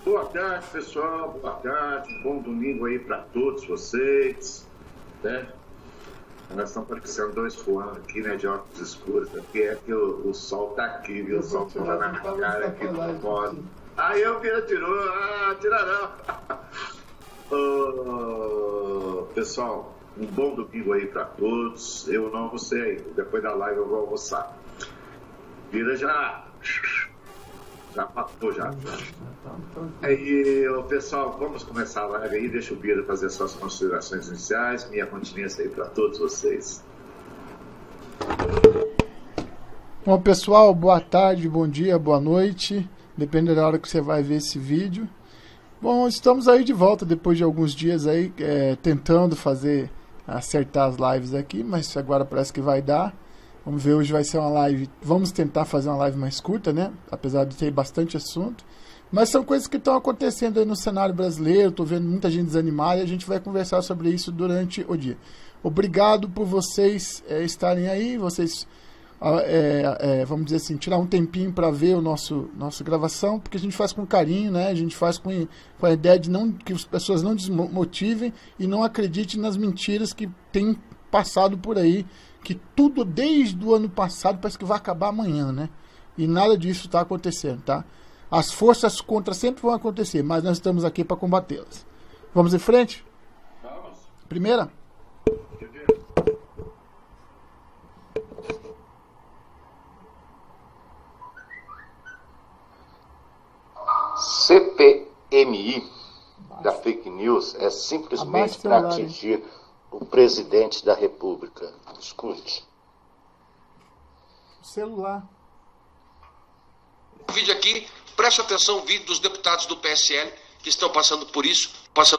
Boa tarde, pessoal. Boa tarde. Bom domingo aí para todos vocês. Né? Nós estamos parecendo dois voando aqui, né? De óculos escuros. Porque é que o sol tá aqui, viu? O sol tá na minha cara aqui no modo. Aí eu Bira tirou. Tira não. Pessoal, um bom domingo aí para todos. Eu não almocei ainda. Depois da live eu vou almoçar. Bira já passou já. Aí, pessoal, vamos começar a live aí. Deixa o Bira fazer as suas considerações iniciais. Minha continência aí para todos vocês. Bom, pessoal, boa tarde, bom dia, boa noite. Depende da hora que você vai ver esse vídeo. Bom, estamos aí de volta depois de alguns dias aí tentando acertar as lives aqui, mas agora parece que vai dar. Vamos ver, hoje vai ser uma live, vamos tentar fazer uma live mais curta, né? Apesar de ter bastante assunto. Mas são coisas que estão acontecendo aí no cenário brasileiro, estou vendo muita gente desanimada e a gente vai conversar sobre isso durante o dia. Obrigado por vocês estarem aí, vocês, vamos dizer assim, tirar um tempinho para ver o nossa gravação, porque a gente faz com carinho, né? A gente faz com a ideia de que as pessoas não desmotivem e não acreditem nas mentiras que têm passado por aí, que tudo desde o ano passado parece que vai acabar amanhã, né? E nada disso está acontecendo, tá? As forças contra sempre vão acontecer, mas nós estamos aqui para combatê-las. Vamos em frente? Vamos. Primeira? CPMI da fake news é simplesmente para atingir o presidente da República. Escute. O celular. O vídeo aqui, preste atenção, o vídeo dos deputados do PSL que estão passando por isso, preste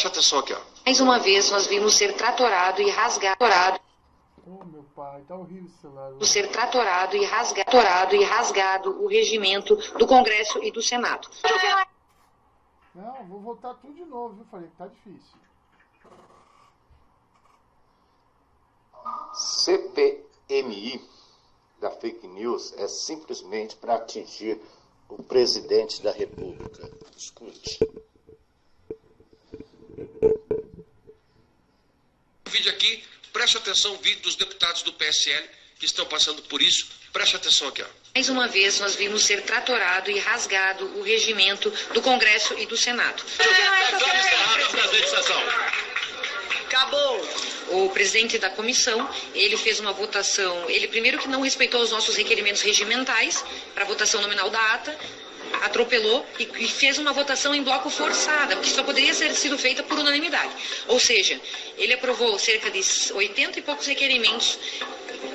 atenção aqui, ó. Mais uma vez nós vimos ser tratorado e rasgado. Oh, meu pai, tá horrível esse celular. Ser tratorado e rasgado o regimento do Congresso e do Senado. Não, vou voltar tudo de novo, viu? Falei que tá difícil. CPMI da fake news é simplesmente para atingir o presidente da República. Escute. O vídeo aqui, preste atenção, o vídeo dos deputados do PSL que estão passando por isso, preste atenção aqui, ó. Mais uma vez nós vimos ser tratorado e rasgado o regimento do Congresso e do Senado. Acabou. O presidente da comissão, ele fez uma votação, ele primeiro que não respeitou os nossos requerimentos regimentais para votação nominal da ata, atropelou e fez uma votação em bloco forçada, porque só poderia ter sido feita por unanimidade. Ou seja, ele aprovou cerca de 80 e poucos requerimentos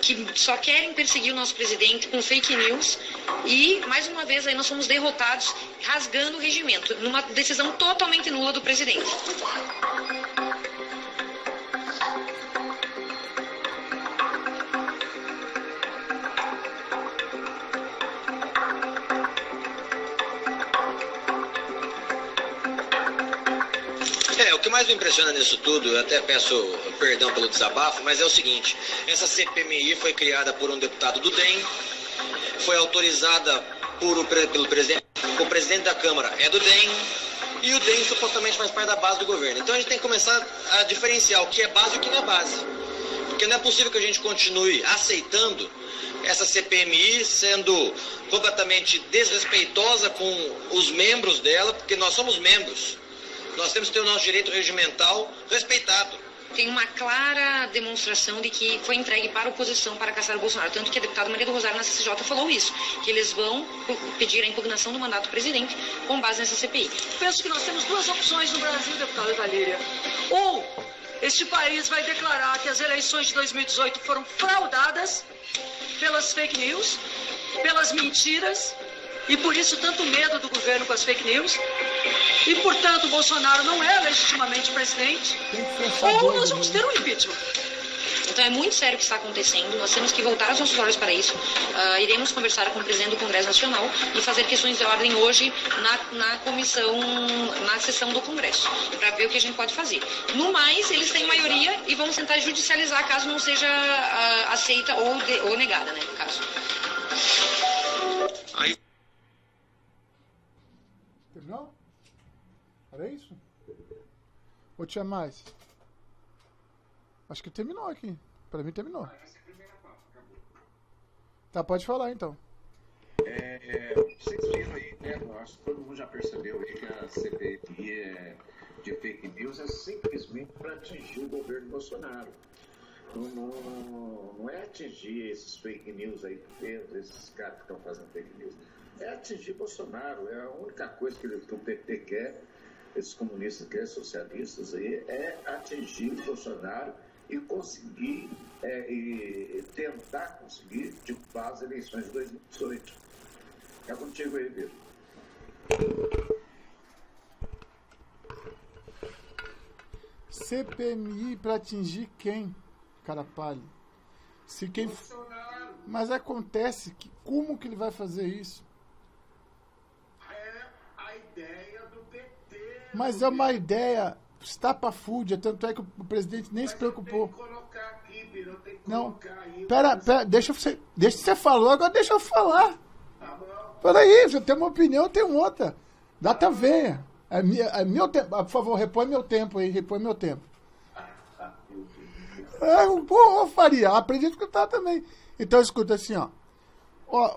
que só querem perseguir o nosso presidente com fake news e, mais uma vez, aí nós fomos derrotados rasgando o regimento, numa decisão totalmente nula do presidente. O que mais me impressiona nisso tudo, eu até peço perdão pelo desabafo, mas é o seguinte: essa CPMI foi criada por um deputado do DEM, foi autorizada pelo presidente, o presidente da Câmara é do DEM, e o DEM supostamente faz parte da base do governo. Então a gente tem que começar a diferenciar o que é base e o que não é base. Porque não é possível que a gente continue aceitando essa CPMI sendo completamente desrespeitosa com os membros dela, porque nós somos membros. Nós temos que ter o nosso direito regimental respeitado. Tem uma clara demonstração de que foi entregue para a oposição para caçar o Bolsonaro. Tanto que a deputada Maria do Rosário na CCJ falou isso, que eles vão pedir a impugnação do mandato do presidente com base nessa CPI. Penso que nós temos duas opções no Brasil, deputada Valíria. Ou este país vai declarar que as eleições de 2018 foram fraudadas pelas fake news, pelas mentiras, e por isso tanto medo do governo com as fake news, e portanto Bolsonaro não é legitimamente presidente, ou nós vamos ter um impeachment. Então é muito sério o que está acontecendo, nós temos que voltar os nossos olhos para isso. Iremos conversar com o presidente do Congresso Nacional e fazer questões de ordem hoje na comissão, na sessão do Congresso, para ver o que a gente pode fazer. No mais, eles têm maioria e vamos tentar judicializar caso não seja aceita ou negada, né, no caso. Aí... Terminou? Era isso? Ou tinha mais? Acho que terminou aqui. Pra mim terminou. Tá, pode falar então. Vocês viram aí, né? Acho que todo mundo já percebeu aí que a CPMI de fake news é simplesmente para atingir o governo Bolsonaro. Não é atingir esses fake news aí dentro, esses caras que estão fazendo fake news. É atingir Bolsonaro. É a única coisa que o PT quer, esses comunistas querem, socialistas aí, é atingir o Bolsonaro e conseguir, e tentar conseguir derrubar as eleições de 2018. É contigo aí, Pedro. CPMI para atingir quem, cara pálido? Se quem... Bolsonaro. Mas acontece que como que ele vai fazer isso? É a ideia do PT. Mas é uma ideia estapafúrdia, tanto é que o presidente nem se preocupou. Tem que colocar aqui, Pedro, eu tenho que Não, colocar aí. pera, deixa você falou, agora deixa eu falar. Tá bom. Peraí, você tem uma opinião, eu tenho outra. Data venha. É meu tempo. Por favor, repõe meu tempo aí, repõe meu tempo. Ô, Faria, aprendi a escutar também. Então, escuta assim, ó.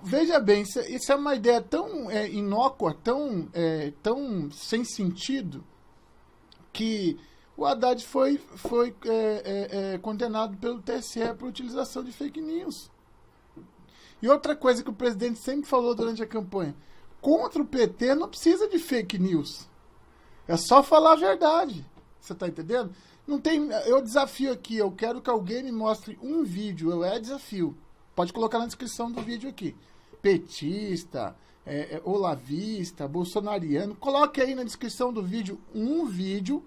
Veja bem, isso é uma ideia tão inócua, tão sem sentido, que o Haddad foi condenado pelo TSE por utilização de fake news. E outra coisa que o presidente sempre falou durante a campanha, contra o PT não precisa de fake news. É só falar a verdade. Você tá entendendo? Não tem, eu desafio aqui, eu quero que alguém me mostre um vídeo, desafio. Pode colocar na descrição do vídeo aqui. Petista, olavista, bolsonariano. Coloque aí na descrição do vídeo um vídeo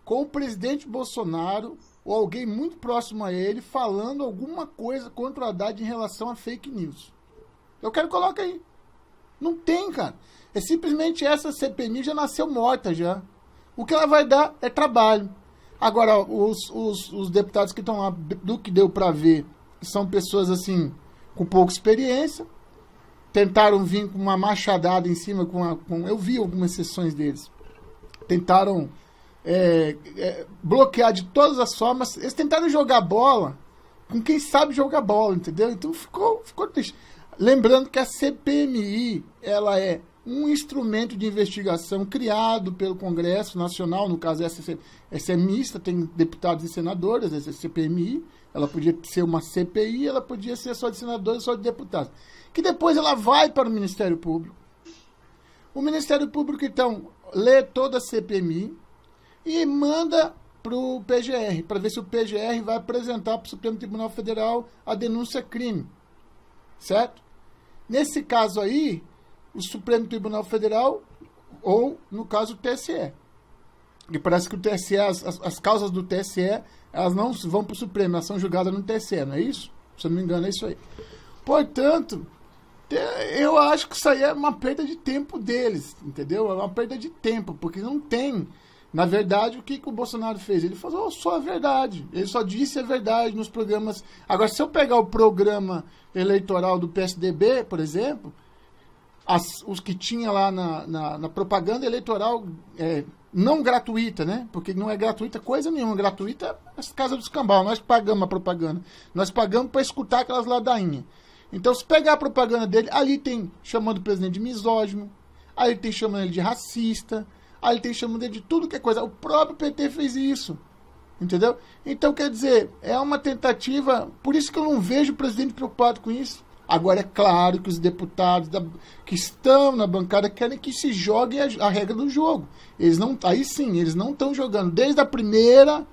com o presidente Bolsonaro ou alguém muito próximo a ele falando alguma coisa contra o Haddad em relação a fake news. Eu quero que coloque aí. Não tem, cara. É simplesmente essa CPMI já nasceu morta já. O que ela vai dar é trabalho. Agora, os deputados que estão lá, do que deu pra ver, são pessoas assim, com pouca experiência. Tentaram vir com uma machadada em cima, eu vi algumas sessões deles. Tentaram bloquear de todas as formas. Eles tentaram jogar bola com quem sabe jogar bola, entendeu? Então ficou triste. Lembrando que a CPMI, ela é um instrumento de investigação criado pelo Congresso Nacional, no caso essa é mista, tem deputados e senadores, essa CPMI, ela podia ser uma CPI, ela podia ser só de senadores, só de deputados. Que depois ela vai para o Ministério Público. O Ministério Público, então, lê toda a CPMI e manda para o PGR, para ver se o PGR vai apresentar para o Supremo Tribunal Federal a denúncia crime. Certo? Nesse caso aí, o Supremo Tribunal Federal, ou, no caso, o TSE. E parece que o TSE, as causas do TSE, elas não vão para o Supremo, elas são julgadas no TSE, não é isso? Se eu não me engano, é isso aí. Portanto, eu acho que isso aí é uma perda de tempo deles, entendeu? É uma perda de tempo, porque não tem... Na verdade, o que o Bolsonaro fez? Ele falou só a verdade. Ele só disse a verdade nos programas. Agora, se eu pegar o programa eleitoral do PSDB, por exemplo, os que tinha lá na propaganda eleitoral não gratuita, né? Porque não é gratuita coisa nenhuma. Gratuita é as casas dos cambal. Nós pagamos a propaganda. Nós pagamos para escutar aquelas ladainhas. Então, se pegar a propaganda dele, ali tem chamando o presidente de misógino, ali tem chamando ele de racista, aí ele tem chamando ele de tudo que é coisa. O próprio PT fez isso. Entendeu? Então, quer dizer, é uma tentativa... Por isso que eu não vejo o presidente preocupado com isso. Agora, é claro que os deputados que estão na bancada querem que se jogue a regra do jogo. Eles não, aí sim, eles não estão jogando. Desde a primeira...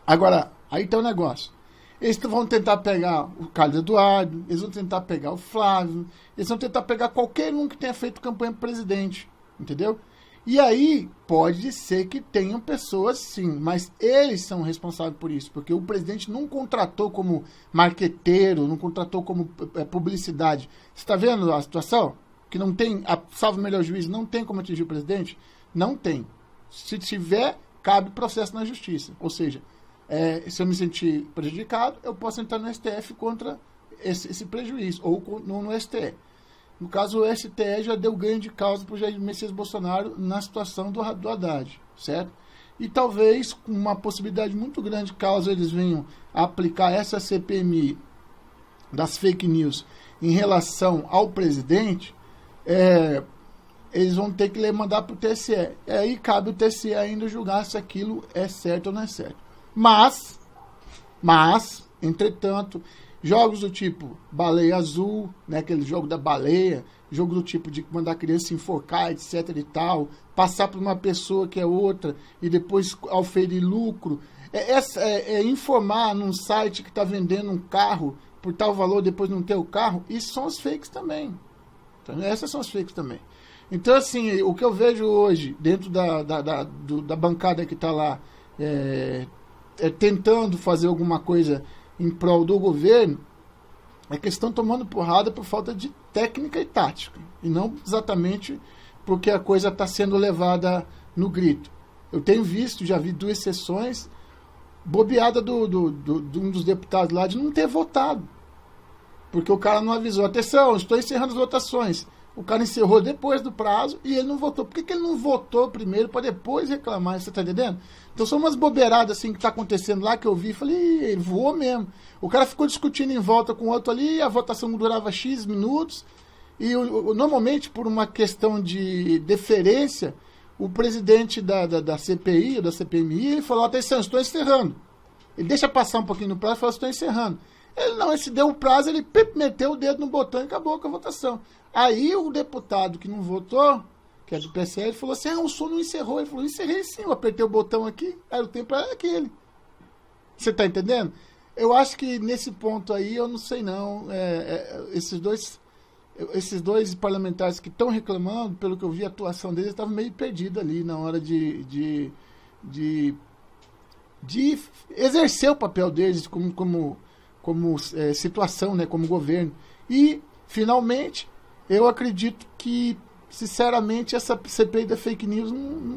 Agora, aí tem o negócio. Eles vão tentar pegar o Carlos Eduardo, eles vão tentar pegar o Flávio, eles vão tentar pegar qualquer um que tenha feito campanha para presidente, entendeu? E aí, pode ser que tenham pessoas, sim, mas eles são responsáveis por isso, porque o presidente não contratou como marqueteiro, não contratou como publicidade. Você está vendo a situação? Que não tem, salvo o melhor juízo, não tem como atingir o presidente? Não tem. Se tiver, cabe processo na justiça, ou seja... se eu me sentir prejudicado, eu posso entrar no STF contra esse prejuízo, ou no STE. No caso, o STE já deu ganho de causa para o Jair Messias Bolsonaro na situação do Haddad, certo? E talvez, com uma possibilidade muito grande, caso eles venham a aplicar essa CPMI das fake news em relação ao presidente, eles vão ter que mandar para o TSE. E aí cabe o TSE ainda julgar se aquilo é certo ou não é certo. Mas, entretanto, jogos do tipo Baleia Azul, né, aquele jogo da baleia, jogo do tipo de mandar a criança enforcar, etc e tal, passar por uma pessoa que é outra e depois auferir lucro, informar num site que está vendendo um carro por tal valor, depois não ter o carro, isso são as fakes também. Então, essas são as fakes também. Então, assim, o que eu vejo hoje, dentro da bancada que está lá, tentando fazer alguma coisa em prol do governo, é que estão tomando porrada por falta de técnica e tática, e não exatamente porque a coisa está sendo levada no grito. Eu tenho visto, já vi 2 sessões, bobeada de um dos deputados lá de não ter votado, porque o cara não avisou, atenção, estou encerrando as votações. O cara encerrou depois do prazo e ele não votou. Por que ele não votou primeiro para depois reclamar? Você está entendendo? Então são umas bobeiradas assim que está acontecendo lá que eu vi e falei, voou mesmo. O cara ficou discutindo em volta com o outro ali, a votação durava X minutos e normalmente por uma questão de deferência, o presidente da CPI, ou da CPMI, ele falou, atenção, estou encerrando. Ele deixa passar um pouquinho no prazo e fala, estou encerrando. Ele não, esse deu o prazo, ele meteu o dedo no botão e acabou com a votação. Aí o deputado que não votou, que é do PSL, falou assim, o senhor não encerrou. Ele falou, encerrei sim, eu apertei o botão aqui, aí o tempo era aquele. Você está entendendo? Eu acho que nesse ponto aí, eu não sei não, esses dois parlamentares que estão reclamando, pelo que eu vi a atuação deles, estavam meio perdidos ali na hora de exercer o papel deles como situação, né, como governo. E, finalmente, eu acredito que, sinceramente, essa CPI da fake news,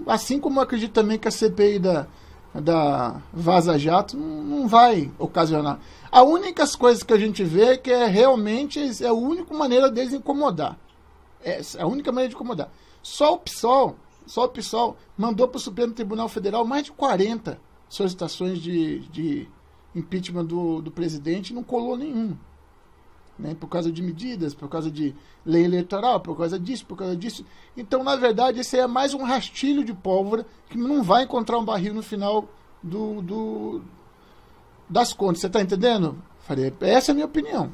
assim como eu acredito também que a CPI da Vaza Jato não vai ocasionar. A única coisa que a gente vê é que realmente a única maneira deles incomodar. É a única maneira de incomodar. Só o PSOL mandou para o Supremo Tribunal Federal mais de 40 solicitações de impeachment do presidente e não colou nenhum. Né, por causa de medidas, por causa de lei eleitoral, por causa disso. Então, na verdade, esse é mais um rastilho de pólvora que não vai encontrar um barril no final das contas. Você está entendendo, Faria? Essa é a minha opinião.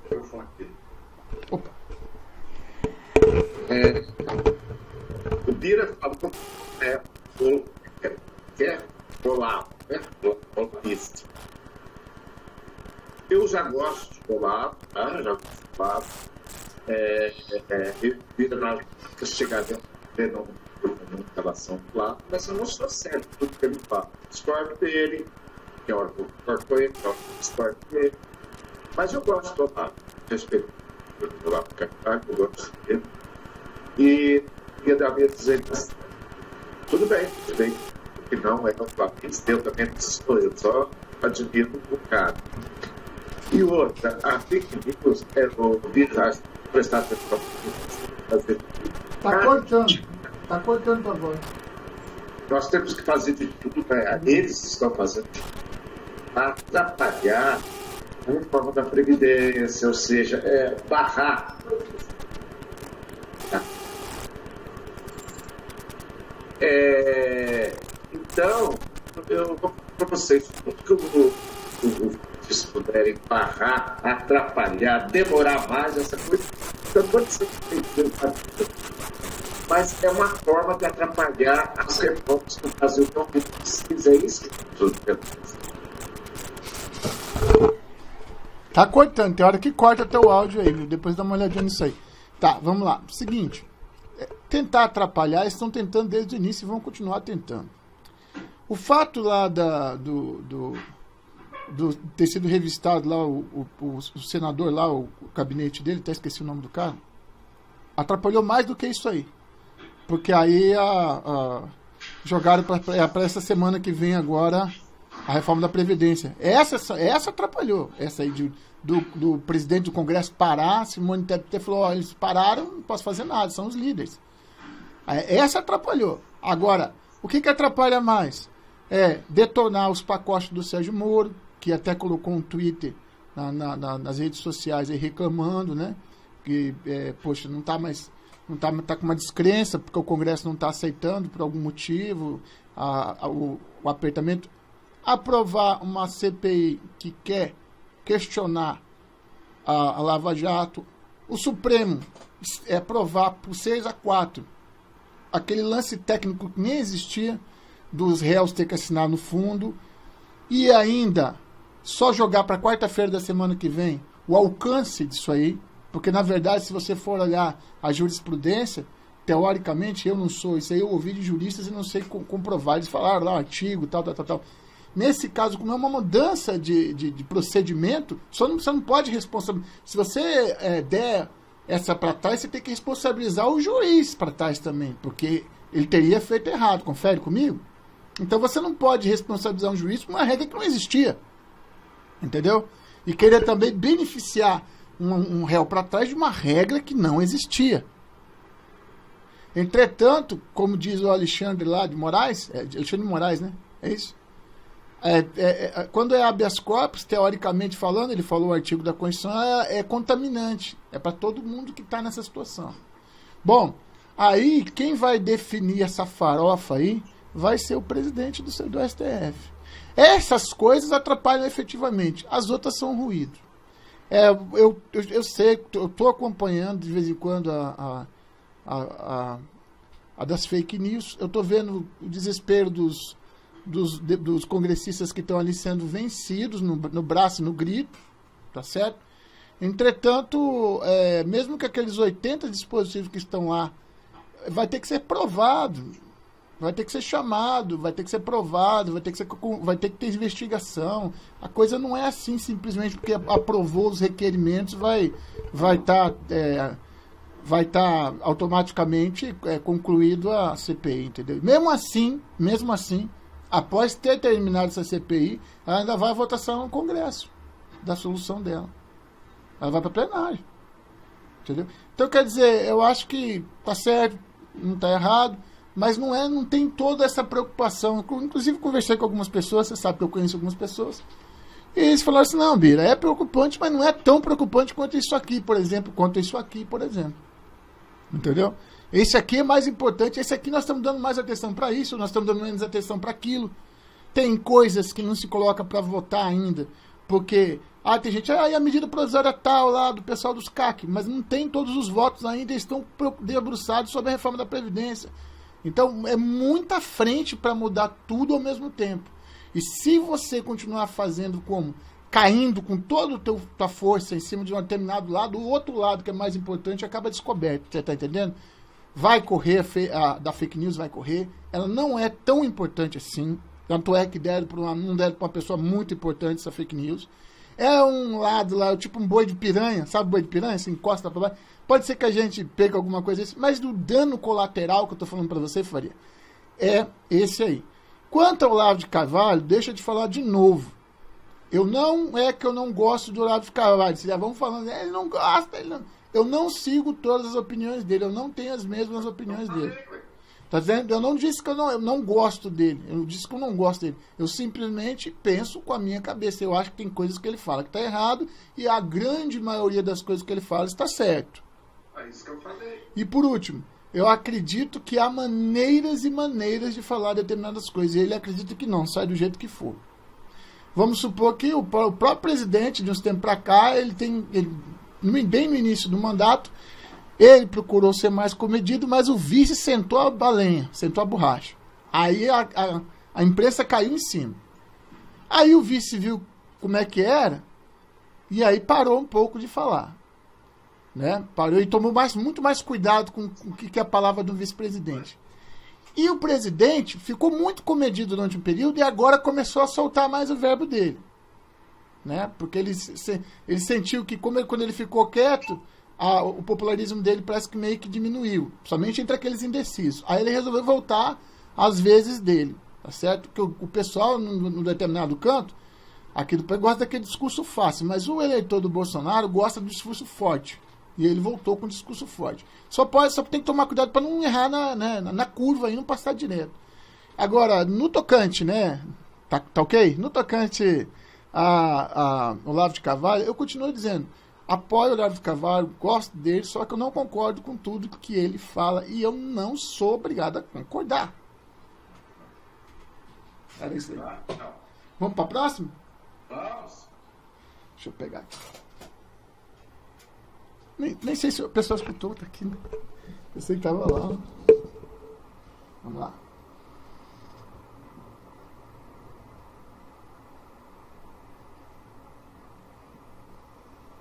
Eu vou aqui. Opa. O Bira falou quer colar. Golpista. Eu já gosto de Olavo, tá? Já gosto de Olavo. Vira na chegar dentro em relação ao Olavo, mas eu não sou certo tudo que ele fala. Discordo dele, tem hora que eu discordo com ele, tem hora que eu discordo dele. Mas eu gosto do Olavo. Respeito o Olavo Capital, eu gosto dele. E ia dar medo dizer tudo bem. Que não é o Flamengo, eu também não sou, eu só admiro o cara. E outra, a fake news o vírus prestar atenção. Tá cortando tua voz. Nós temos que fazer de tudo, eles estão fazendo para atrapalhar a reforma da Previdência, ou seja, barrar. Tá? Então, eu vou para vocês, tudo que se puderem barrar, atrapalhar, demorar mais, essa coisa, então pode ser feito, mas é uma forma de atrapalhar as reformas que o Brasil não precisa, é isso que tudo Tá cortando, tem hora que corta teu áudio aí, viu? Depois dá uma olhadinha nisso aí. Tá, vamos lá. Seguinte, tentar atrapalhar, eles estão tentando desde o início e vão continuar tentando. O fato lá do ter sido revistado lá o senador lá, o gabinete dele, até esqueci o nome do cara, atrapalhou mais do que isso aí. Porque aí jogaram para essa semana que vem agora a reforma da Previdência. Essa atrapalhou. Essa aí do presidente do Congresso parar, Simone Tebet falou, ó, eles pararam, não posso fazer nada, são os líderes. Essa atrapalhou. Agora, o que atrapalha mais? É detonar os pacotes do Sérgio Moro, que até colocou um Twitter nas redes sociais aí reclamando, né? Que, poxa, não tá com uma descrença, porque o Congresso não está aceitando por algum motivo o apertamento. Aprovar uma CPI que quer questionar a Lava Jato, o Supremo aprovar por 6-4 aquele lance técnico que nem existia, dos réus ter que assinar no fundo, e ainda só jogar para quarta-feira da semana que vem o alcance disso aí, porque na verdade, se você for olhar a jurisprudência, teoricamente, eu não sou, isso aí eu ouvi de juristas e não sei comprovar, eles falaram lá, artigo, tal. Nesse caso, como é uma mudança de procedimento, você não pode responsabilizar. Se você der essa para trás, você tem que responsabilizar o juiz para trás também, porque ele teria feito errado, confere comigo? Então você não pode responsabilizar um juiz por uma regra que não existia. Entendeu? E querer também beneficiar um réu para trás de uma regra que não existia. Entretanto, como diz o Alexandre lá de Moraes, Alexandre de Moraes, né? É isso? Quando é habeas corpus, teoricamente falando, ele falou o artigo da Constituição, é contaminante. É para todo mundo que está nessa situação. Bom, aí quem vai definir essa farofa aí vai ser o presidente do STF. Essas coisas atrapalham efetivamente. As outras são ruído. Eu sei, eu estou acompanhando de vez em quando a das fake news. Eu estou vendo o desespero dos congressistas que estão ali sendo vencidos no braço e no grito, tá certo? Entretanto, mesmo que aqueles 80 dispositivos que estão lá, vai ter que ser provado, vai ter que ser chamado, vai ter que ser provado, vai ter que ter investigação. A coisa não é assim simplesmente porque aprovou os requerimentos, vai estar automaticamente concluído a CPI, entendeu? Mesmo assim, após ter terminado essa CPI, ela ainda vai à votação no Congresso da solução dela. Ela vai para plenário. Entendeu? Então, quer dizer, eu acho que tá certo, não tá errado, mas não tem toda essa preocupação. Inclusive, conversei com algumas pessoas, você sabe que eu conheço algumas pessoas, e eles falaram assim, não, Bira, é preocupante, mas não é tão preocupante quanto isso aqui, por exemplo. Entendeu? Esse aqui é mais importante, esse aqui nós estamos dando mais atenção para isso, nós estamos dando menos atenção para aquilo. Tem coisas que não se coloca para votar ainda, porque tem gente, a medida provisória tal lá do pessoal dos CAC, mas não tem todos os votos ainda, eles estão debruçados sobre a reforma da Previdência. Então é muita frente para mudar tudo ao mesmo tempo. E se você continuar fazendo caindo com toda a tua força em cima de um determinado lado, o outro lado que é mais importante acaba descoberto, você está entendendo? Vai correr, da fake news vai correr, ela não é tão importante assim, tanto é que não deram para uma pessoa muito importante essa fake news. É um lado lá, tipo um boi de piranha, sabe boi de piranha? Você encosta para baixo. Pode ser que a gente pegue alguma coisa assim, mas do dano colateral que eu estou falando para você, Faria, é esse aí. Quanto ao Olavo de Carvalho, deixa eu te falar de novo. Eu não gosto do Olavo de Carvalho. Vocês já vão falando, ele não gosta, eu não sigo todas as opiniões dele, eu não tenho as mesmas opiniões dele. Tá dizendo? Eu não disse que eu não gosto dele, eu disse que eu não gosto dele. Eu simplesmente penso com a minha cabeça. Eu acho que tem coisas que ele fala que está errado e a grande maioria das coisas que ele fala está certo. É isso que eu falei. E por último, eu acredito que há maneiras e maneiras de falar determinadas coisas. E ele acredita que não, sai do jeito que for. Vamos supor que o próprio presidente, de uns tempos para cá, bem no início do mandato, ele procurou ser mais comedido, mas o vice sentou a balenha, sentou a borracha. Aí a imprensa caiu em cima. Aí o vice viu como é que era, e aí parou um pouco de falar. Né? Parou e tomou muito mais cuidado com o que é a palavra do vice-presidente. E o presidente ficou muito comedido durante um período e agora começou a soltar mais o verbo dele. Né? Porque ele sentiu que quando ele ficou quieto, o popularismo dele parece que meio que diminuiu, somente entre aqueles indecisos. Aí ele resolveu voltar às vezes dele. tá certo? Porque o pessoal, num determinado canto, aqui do país, gosta daquele discurso fácil, mas o eleitor do Bolsonaro gosta do discurso forte. E ele voltou com um discurso forte. Só tem que tomar cuidado para não errar na curva e não passar direto. Agora, no tocante, né? Tá ok? No tocante a Olavo de Carvalho, eu continuo dizendo, apoio o Olavo de Carvalho, gosto dele, só que eu não concordo com tudo que ele fala e eu não sou obrigado a concordar. Era isso aí. Vamos para a próxima? Vamos. Deixa eu pegar aqui. Nem sei se a pessoa escutou, tá aqui, né? Eu sei que tava lá. Vamos lá.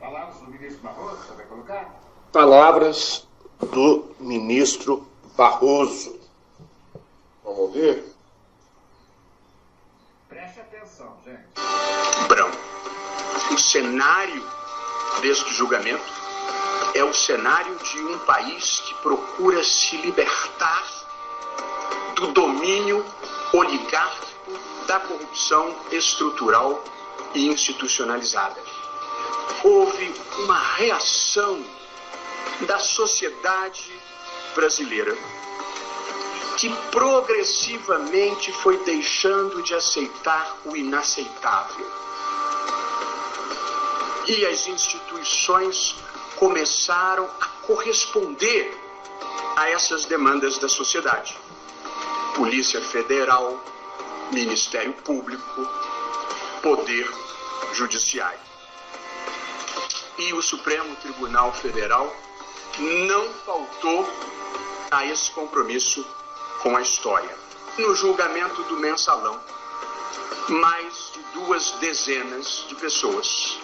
Palavras do ministro Barroso, você vai colocar? Palavras do ministro Barroso. Vamos ouvir? Preste atenção, gente. Branco. O cenário deste julgamento é o cenário de um país que procura se libertar do domínio oligárquico da corrupção estrutural e institucionalizada. Houve uma reação da sociedade brasileira que progressivamente foi deixando de aceitar o inaceitável. E as instituições começaram a corresponder a essas demandas da sociedade. Polícia Federal, Ministério Público, Poder Judiciário. E o Supremo Tribunal Federal não faltou a esse compromisso com a história. No julgamento do Mensalão, mais de 2 dezenas de pessoas,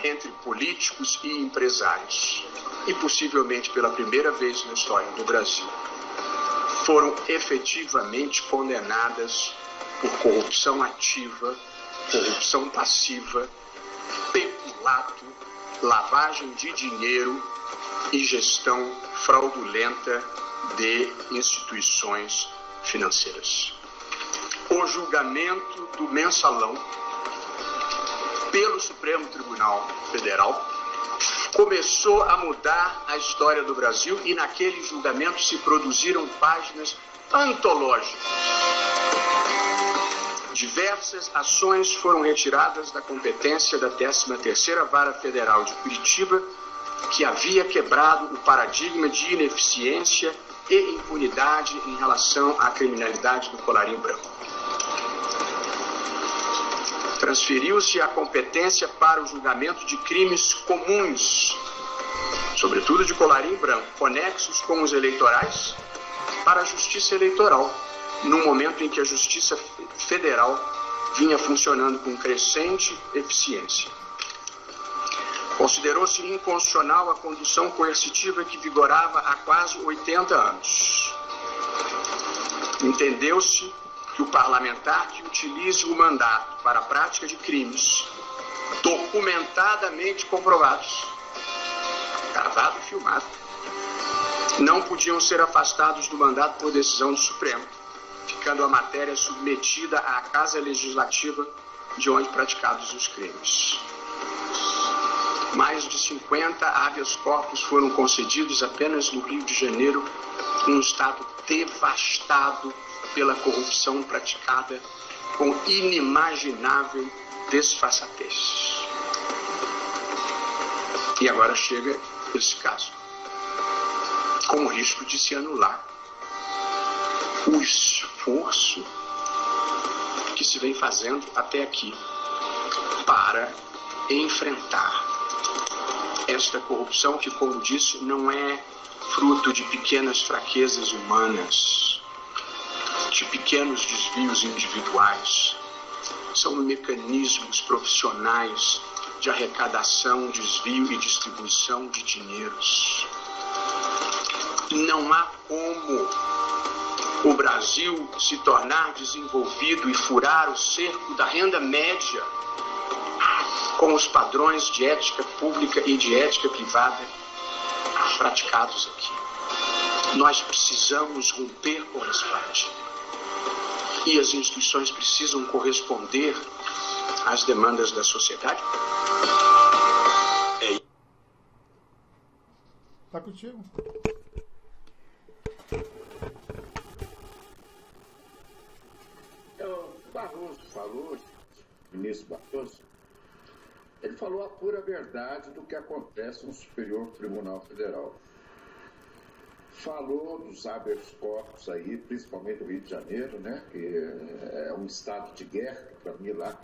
entre políticos e empresários, e possivelmente pela primeira vez na história do Brasil, foram efetivamente condenadas por corrupção ativa, corrupção passiva, peculato, lavagem de dinheiro e gestão fraudulenta de instituições financeiras. O julgamento do Mensalão pelo Supremo Tribunal Federal começou a mudar a história do Brasil e naquele julgamento se produziram páginas antológicas. Diversas ações foram retiradas da competência da 13ª Vara Federal de Curitiba, que havia quebrado o paradigma de ineficiência e impunidade em relação à criminalidade do colarinho branco. Transferiu-se a competência para o julgamento de crimes comuns, sobretudo de colarinho branco, conexos com os eleitorais, para a Justiça Eleitoral, num momento em que a Justiça Federal vinha funcionando com crescente eficiência. Considerou-se inconstitucional a condução coercitiva que vigorava há quase 80 anos. Entendeu-se que o parlamentar que utilize o mandato para a prática de crimes documentadamente comprovados, gravado e filmado, não podiam ser afastados do mandato por decisão do Supremo, ficando a matéria submetida à Casa Legislativa de onde praticados os crimes. Mais de 50 habeas corpus foram concedidos apenas no Rio de Janeiro, um estado devastado pela corrupção praticada com inimaginável desfaçatez. E agora chega esse caso, com o risco de se anular o esforço que se vem fazendo até aqui para enfrentar esta corrupção que, como disse, não é fruto de pequenas fraquezas humanas, de pequenos desvios individuais. São mecanismos profissionais de arrecadação, desvio e distribuição de dinheiros. Não há como o Brasil se tornar desenvolvido e furar o cerco da renda média com os padrões de ética pública e de ética privada praticados aqui. Nós precisamos romper com esse fraude. E as instituições precisam corresponder às demandas da sociedade. Tá contigo. O Barroso falou, o ministro Barroso, ele falou a pura verdade do que acontece no Superior Tribunal Federal. Falou dos habeas corpus aí, principalmente do Rio de Janeiro, né, que é um estado de guerra, para mim lá.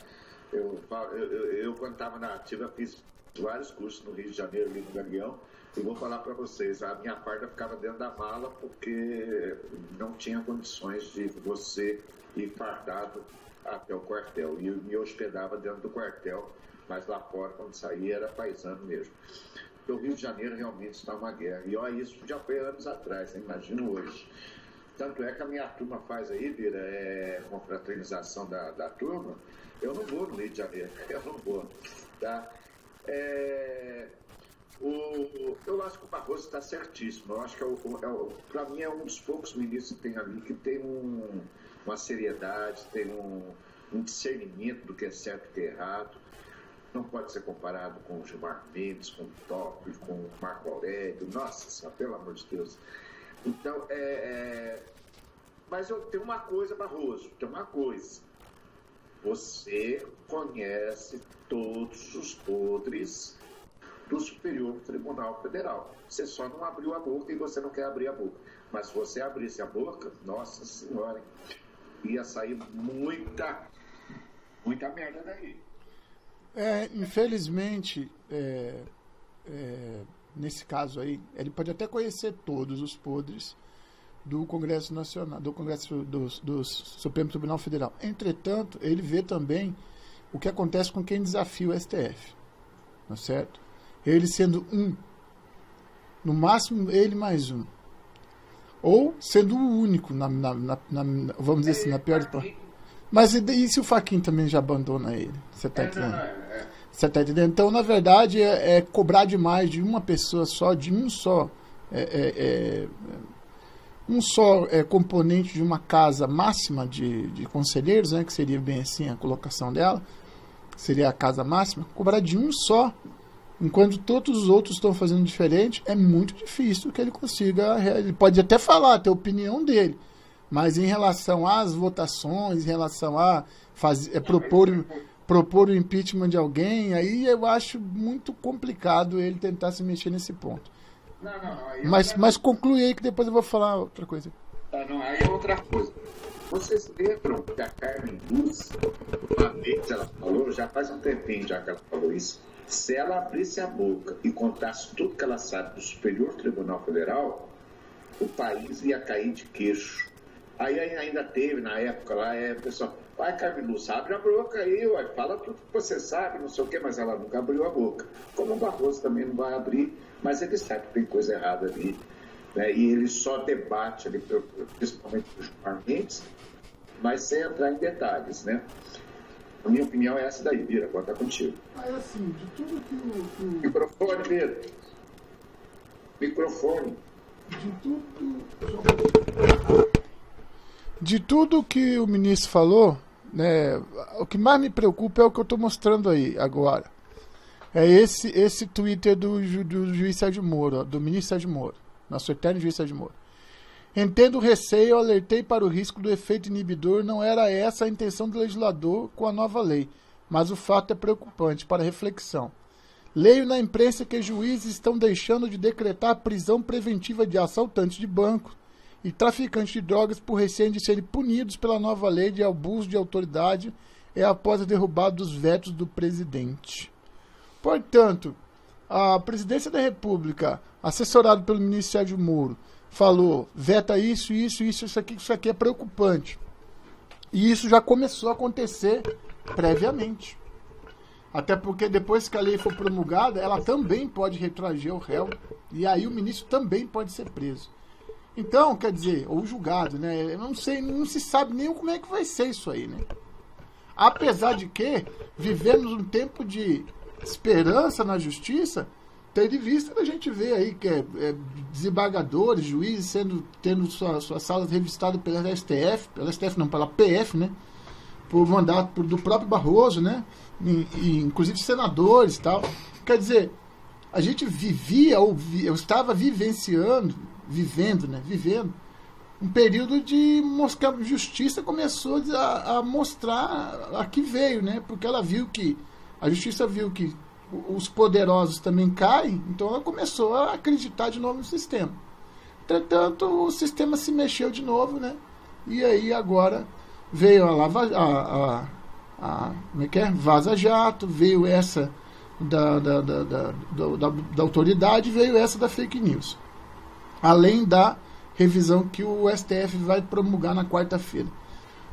Eu quando estava na ativa, fiz vários cursos no Rio de Janeiro, ali no Galeão, e vou falar para vocês, a minha farda ficava dentro da mala porque não tinha condições de você ir fardado até o quartel. E eu me hospedava dentro do quartel, mas lá fora, quando saía, era paisano mesmo. Então, o Rio de Janeiro realmente está uma guerra. E olha, isso já foi anos atrás, imagino hoje. Tanto é que a minha turma faz aí, Bira, confraternização da turma. Eu não vou no Rio de Janeiro, eu não vou. Tá? Eu acho que o Barroso está certíssimo. Eu acho que, para mim, é um dos poucos ministros que tem ali que tem uma seriedade, tem um discernimento do que é certo e que é errado. Não pode ser comparado com o Gilmar Mendes, com o Toffoli, com o Marco Aurélio. Nossa Senhora, pelo amor de Deus. Então, mas eu tenho uma coisa, Barroso, tem uma coisa. Você conhece todos os podres do Superior Tribunal Federal. Você só não abriu a boca e você não quer abrir a boca. Mas se você abrisse a boca, nossa Senhora, ia sair muita merda daí. Infelizmente, nesse caso aí, ele pode até conhecer todos os podres do Congresso Nacional, do Congresso do Supremo Tribunal Federal. Entretanto, ele vê também o que acontece com quem desafia o STF. Não é certo? Ele sendo no máximo ele mais um. Ou sendo o único, vamos dizer assim, na pior parte. Mas e se o Fachin também já abandona ele? Você está entendendo? Você está entendendo? Então, na verdade, é cobrar demais de uma pessoa só, de um só componente de uma casa máxima de conselheiros, né, que seria bem assim a colocação dela, seria a casa máxima, cobrar de um só, enquanto todos os outros estão fazendo diferente, é muito difícil que ele consiga. Ele pode até falar, ter a opinião dele, mas em relação às votações, em relação a propor o impeachment de alguém, aí eu acho muito complicado ele tentar se mexer nesse ponto. Mas conclui aí que depois eu vou falar outra coisa. Aí é outra coisa. Vocês lembram que a Carmen Lúcia, uma vez ela falou, já faz um tempinho já que ela falou isso, se ela abrisse a boca e contasse tudo que ela sabe do Superior Tribunal Federal, o país ia cair de queixo. Aí ainda teve, na época lá, o pessoal, vai, Carmen Lúcia, abre a boca aí, fala tudo que você sabe, não sei o quê, mas ela nunca abriu a boca. Como o Barroso também não vai abrir, mas ele sabe que tem coisa errada ali, né? E ele só debate ali, principalmente os Gilmar Mendes, mas sem entrar em detalhes, né? A minha opinião é essa daí, Bira, agora tá contigo. Mas assim, de tudo que Microfone, Bira. Microfone. De tudo que o ministro falou, né, o que mais me preocupa é o que eu estou mostrando aí agora. É esse Twitter do juiz Sérgio Moro, do ministro Sérgio Moro, nosso eterno juiz Sérgio Moro. Entendo o receio, eu alertei para o risco do efeito inibidor, não era essa a intenção do legislador com a nova lei, mas o fato é preocupante para reflexão. Leio na imprensa que juízes estão deixando de decretar a prisão preventiva de assaltantes de banco e traficantes de drogas por receio de serem punidos pela nova lei de abuso de autoridade após a derrubada dos vetos do presidente. Portanto, a presidência da República, assessorado pelo ministro Sérgio Moro, falou, veta isso aqui é preocupante. E isso já começou a acontecer previamente. Até porque depois que a lei for promulgada, ela também pode retroagir o réu, e aí o ministro também pode ser preso. Então, quer dizer, ou julgado, né? Eu não sei, não se sabe nem como é que vai ser isso aí, né? Apesar de que vivemos um tempo de esperança na justiça, tendo em vista a gente vê aí que desembargadores, juízes tendo suas salas revistadas pela STF não, pela PF, né? Por mandato do próprio Barroso, né? E inclusive senadores e tal. Quer dizer, a gente eu estava vivendo um período de que a justiça começou a mostrar a que veio, né? Porque a justiça viu que os poderosos também caem, então ela começou a acreditar de novo no sistema. Entretanto, o sistema se mexeu de novo, né? E aí agora veio Vaza Jato, veio essa da autoridade, veio essa da fake news. Além da revisão que o STF vai promulgar na quarta-feira.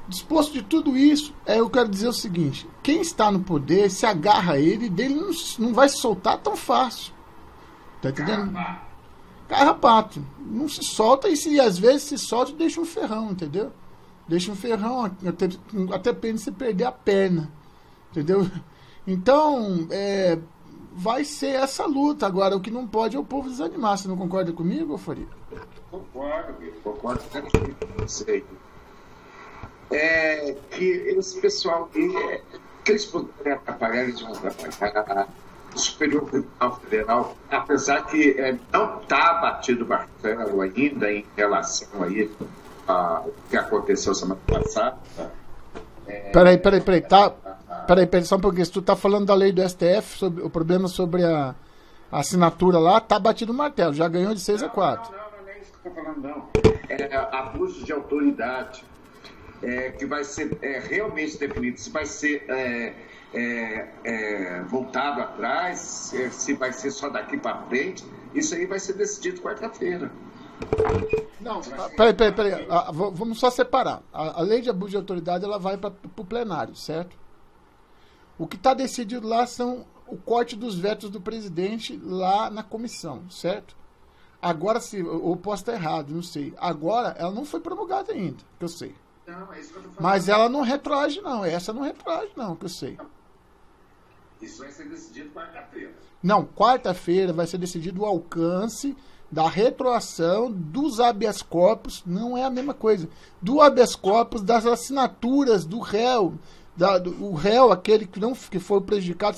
Disposto de tudo isso, eu quero dizer o seguinte: quem está no poder se agarra a ele, dele não vai se soltar tão fácil. Tá entendendo? Carrapato. Não se solta, e se às vezes se solta, deixa um ferrão, entendeu? Deixa um ferrão, até pena você perder a perna. Entendeu? Então, vai ser essa luta. Agora, o que não pode é o povo desanimar. Você não concorda comigo, Faria? Concordo com você. Que esse pessoal, que eles puderem atrapalhar, eles vão atrapalhar. O Superior Tribunal Federal, apesar que não está batido o martelo ainda em relação aí ao que aconteceu semana passada. Peraí, só um pouquinho. Se tu está falando da lei do STF, sobre o problema sobre a assinatura lá, tá batido o martelo, já ganhou de 6-4. Não é isso que eu estou falando, não. Abuso de autoridade. Que vai ser realmente definido, se vai ser voltado atrás, se vai ser só daqui para frente, isso aí vai ser decidido quarta-feira. Não, peraí. Vamos só separar. A lei de abuso de autoridade, ela vai para o plenário, certo? O que está decidido lá são o corte dos vetos do presidente lá na comissão, certo? Agora, ou posso estar errado, não sei. Agora, ela não foi promulgada ainda, que eu sei. Não, é isso que eu tô falando. Mas ela não retroage, não. Essa não retroage, não, que eu sei. Isso vai ser decidido quarta-feira. Não, quarta-feira vai ser decidido o alcance da retroação dos habeas corpus. Não é a mesma coisa. Do habeas corpus, das assinaturas do réu. O réu, aquele que foi prejudicado,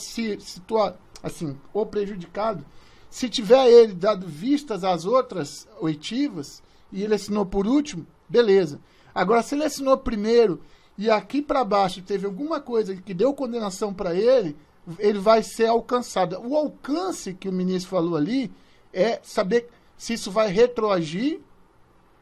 ou prejudicado, se tiver ele dado vistas às outras oitivas, e ele assinou por último, beleza. Agora, se ele assinou primeiro e aqui para baixo teve alguma coisa que deu condenação para ele vai ser alcançado. O alcance que o ministro falou ali é saber se isso vai retroagir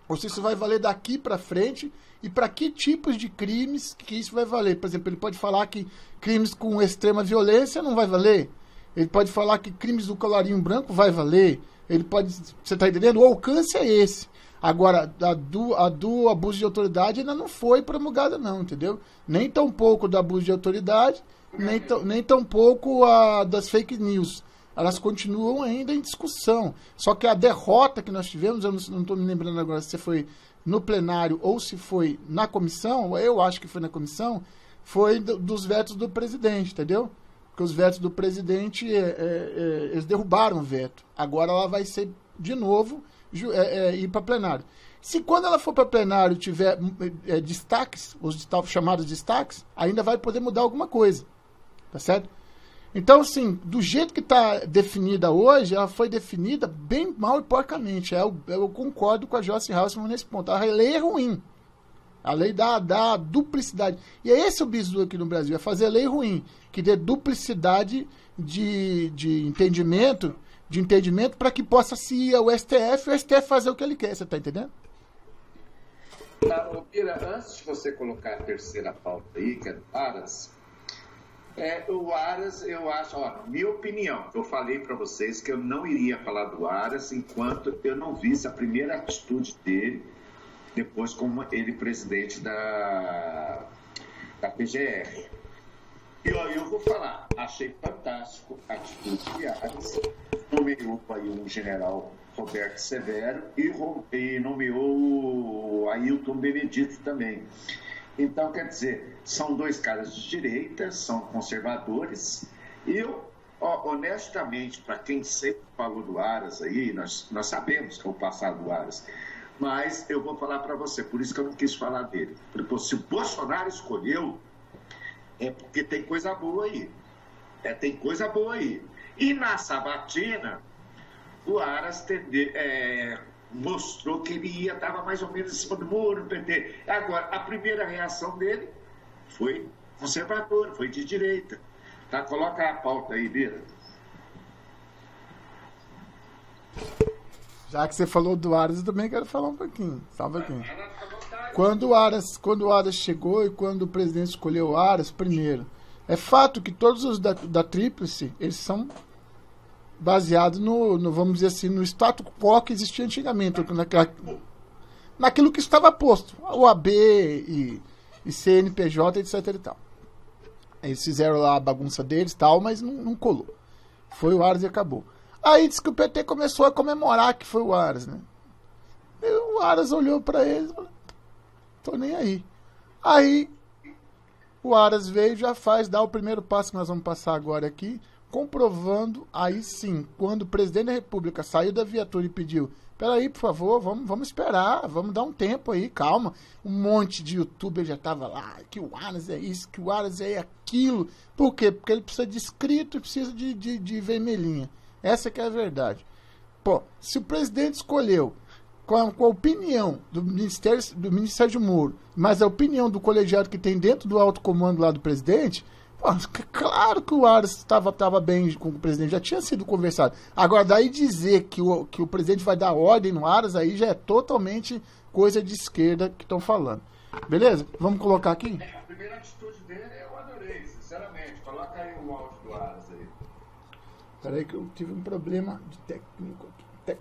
ou se isso vai valer daqui para frente e para que tipos de crimes que isso vai valer. Por exemplo, ele pode falar que crimes com extrema violência não vai valer. Ele pode falar que crimes do colarinho branco vai valer. Ele pode... Você está entendendo? O alcance é esse. Agora, a do abuso de autoridade ainda não foi promulgada, não, entendeu? Nem tão pouco do abuso de autoridade, nem tão pouco das fake news. Elas continuam ainda em discussão. Só que a derrota que nós tivemos, eu não estou me lembrando agora se foi no plenário ou se foi na comissão, eu acho que foi na comissão, foi dos vetos do presidente, entendeu? Porque os vetos do presidente, eles derrubaram o veto. Agora ela vai ser, de novo, ir para plenário. Se quando ela for para plenário tiver destaques, os chamados destaques, ainda vai poder mudar alguma coisa. Tá certo? Então, assim, do jeito que está definida hoje, ela foi definida bem mal e porcamente. Eu concordo com a Joyce Hausmann nesse ponto. A lei é ruim. A lei dá duplicidade. E é esse o bizu aqui no Brasil, é fazer lei ruim, que dê duplicidade de entendimento para que possa se ir ao STF e o STF fazer o que ele quer. Você está entendendo? Pira, antes de você colocar a terceira pauta aí, que é do Aras, o Aras, eu acho, minha opinião, eu falei para vocês que eu não iria falar do Aras enquanto eu não visse a primeira atitude dele, depois como ele presidente da PGR. E eu vou falar, achei fantástico a atitude de Aras, nomeou aí um general Roberto Severo e nomeou o Ailton Benedito também. Então, quer dizer, são dois caras de direita, são conservadores. Eu Honestamente, para quem sempre falou do Aras aí, nós sabemos que é o passado do Aras, mas eu vou falar para você, por isso que eu não quis falar dele. Porque se o Bolsonaro escolheu, é porque tem coisa boa aí. Tem coisa boa aí. E na sabatina, o Aras mostrou que ele estava mais ou menos em cima do muro, no PT. Agora, a primeira reação dele foi conservadora, foi de direita. Tá? Coloca a pauta aí, Bira. Já que você falou do Aras, eu também quero falar um pouquinho. Só um pouquinho. Quando o Aras chegou e quando o presidente escolheu o Aras, primeiro, é fato que todos os da Tríplice, eles são baseados vamos dizer assim, no status quo que existia antigamente, naquilo que estava posto, OAB e CNPJ, etc e tal. Eles fizeram lá a bagunça deles e tal, mas não colou. Foi o Aras e acabou. Aí disse que o PT começou a comemorar que foi o Aras, né? E o Aras olhou para eles e falou, tô nem aí. Aí o Aras veio e dá o primeiro passo que nós vamos passar agora aqui, comprovando, aí sim, quando o presidente da República saiu da viatura e pediu, peraí, por favor, vamos esperar, vamos dar um tempo aí, calma. Um monte de youtuber já tava lá, que o Aras é isso, que o Aras é aquilo. Por quê? Porque ele precisa de inscrito e precisa de vermelhinha. Essa que é a verdade. Pô, se o presidente escolheu com a opinião do Ministério Moro, mas a opinião do colegiado que tem dentro do alto comando lá do presidente, pô, claro que o Aras estava bem com o presidente, já tinha sido conversado. Agora, daí dizer que o presidente vai dar ordem no Aras, aí já é totalmente coisa de esquerda que estão falando. Beleza? Vamos colocar aqui? A primeira atitude dele eu adorei, sinceramente. Coloca aí o áudio do Aras aí. Peraí que eu tive um problema de técnico aqui.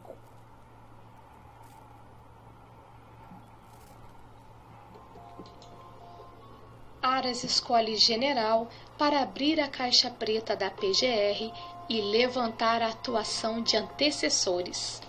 Aras escolhe general para abrir a caixa preta da PGR e levantar a atuação de antecessores.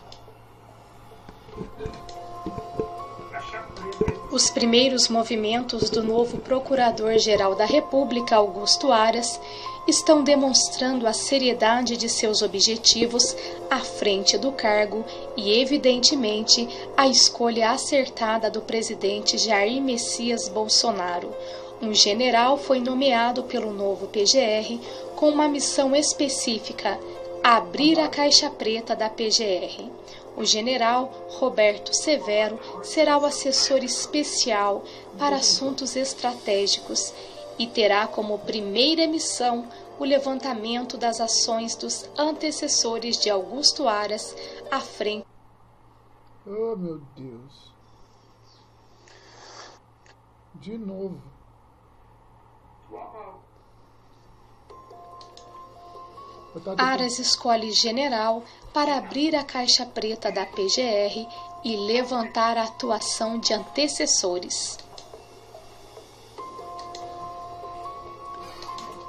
Os primeiros movimentos do novo Procurador-Geral da República, Augusto Aras, estão demonstrando a seriedade de seus objetivos à frente do cargo e, evidentemente, a escolha acertada do presidente Jair Messias Bolsonaro. Um general foi nomeado pelo novo PGR com uma missão específica: abrir a caixa preta da PGR. O general Roberto Severo será o assessor especial para assuntos estratégicos e terá como primeira missão o levantamento das ações dos antecessores de Augusto Aras à frente. Oh, meu Deus. De novo. Aras escolhe general para abrir a caixa preta da PGR e levantar a atuação de antecessores.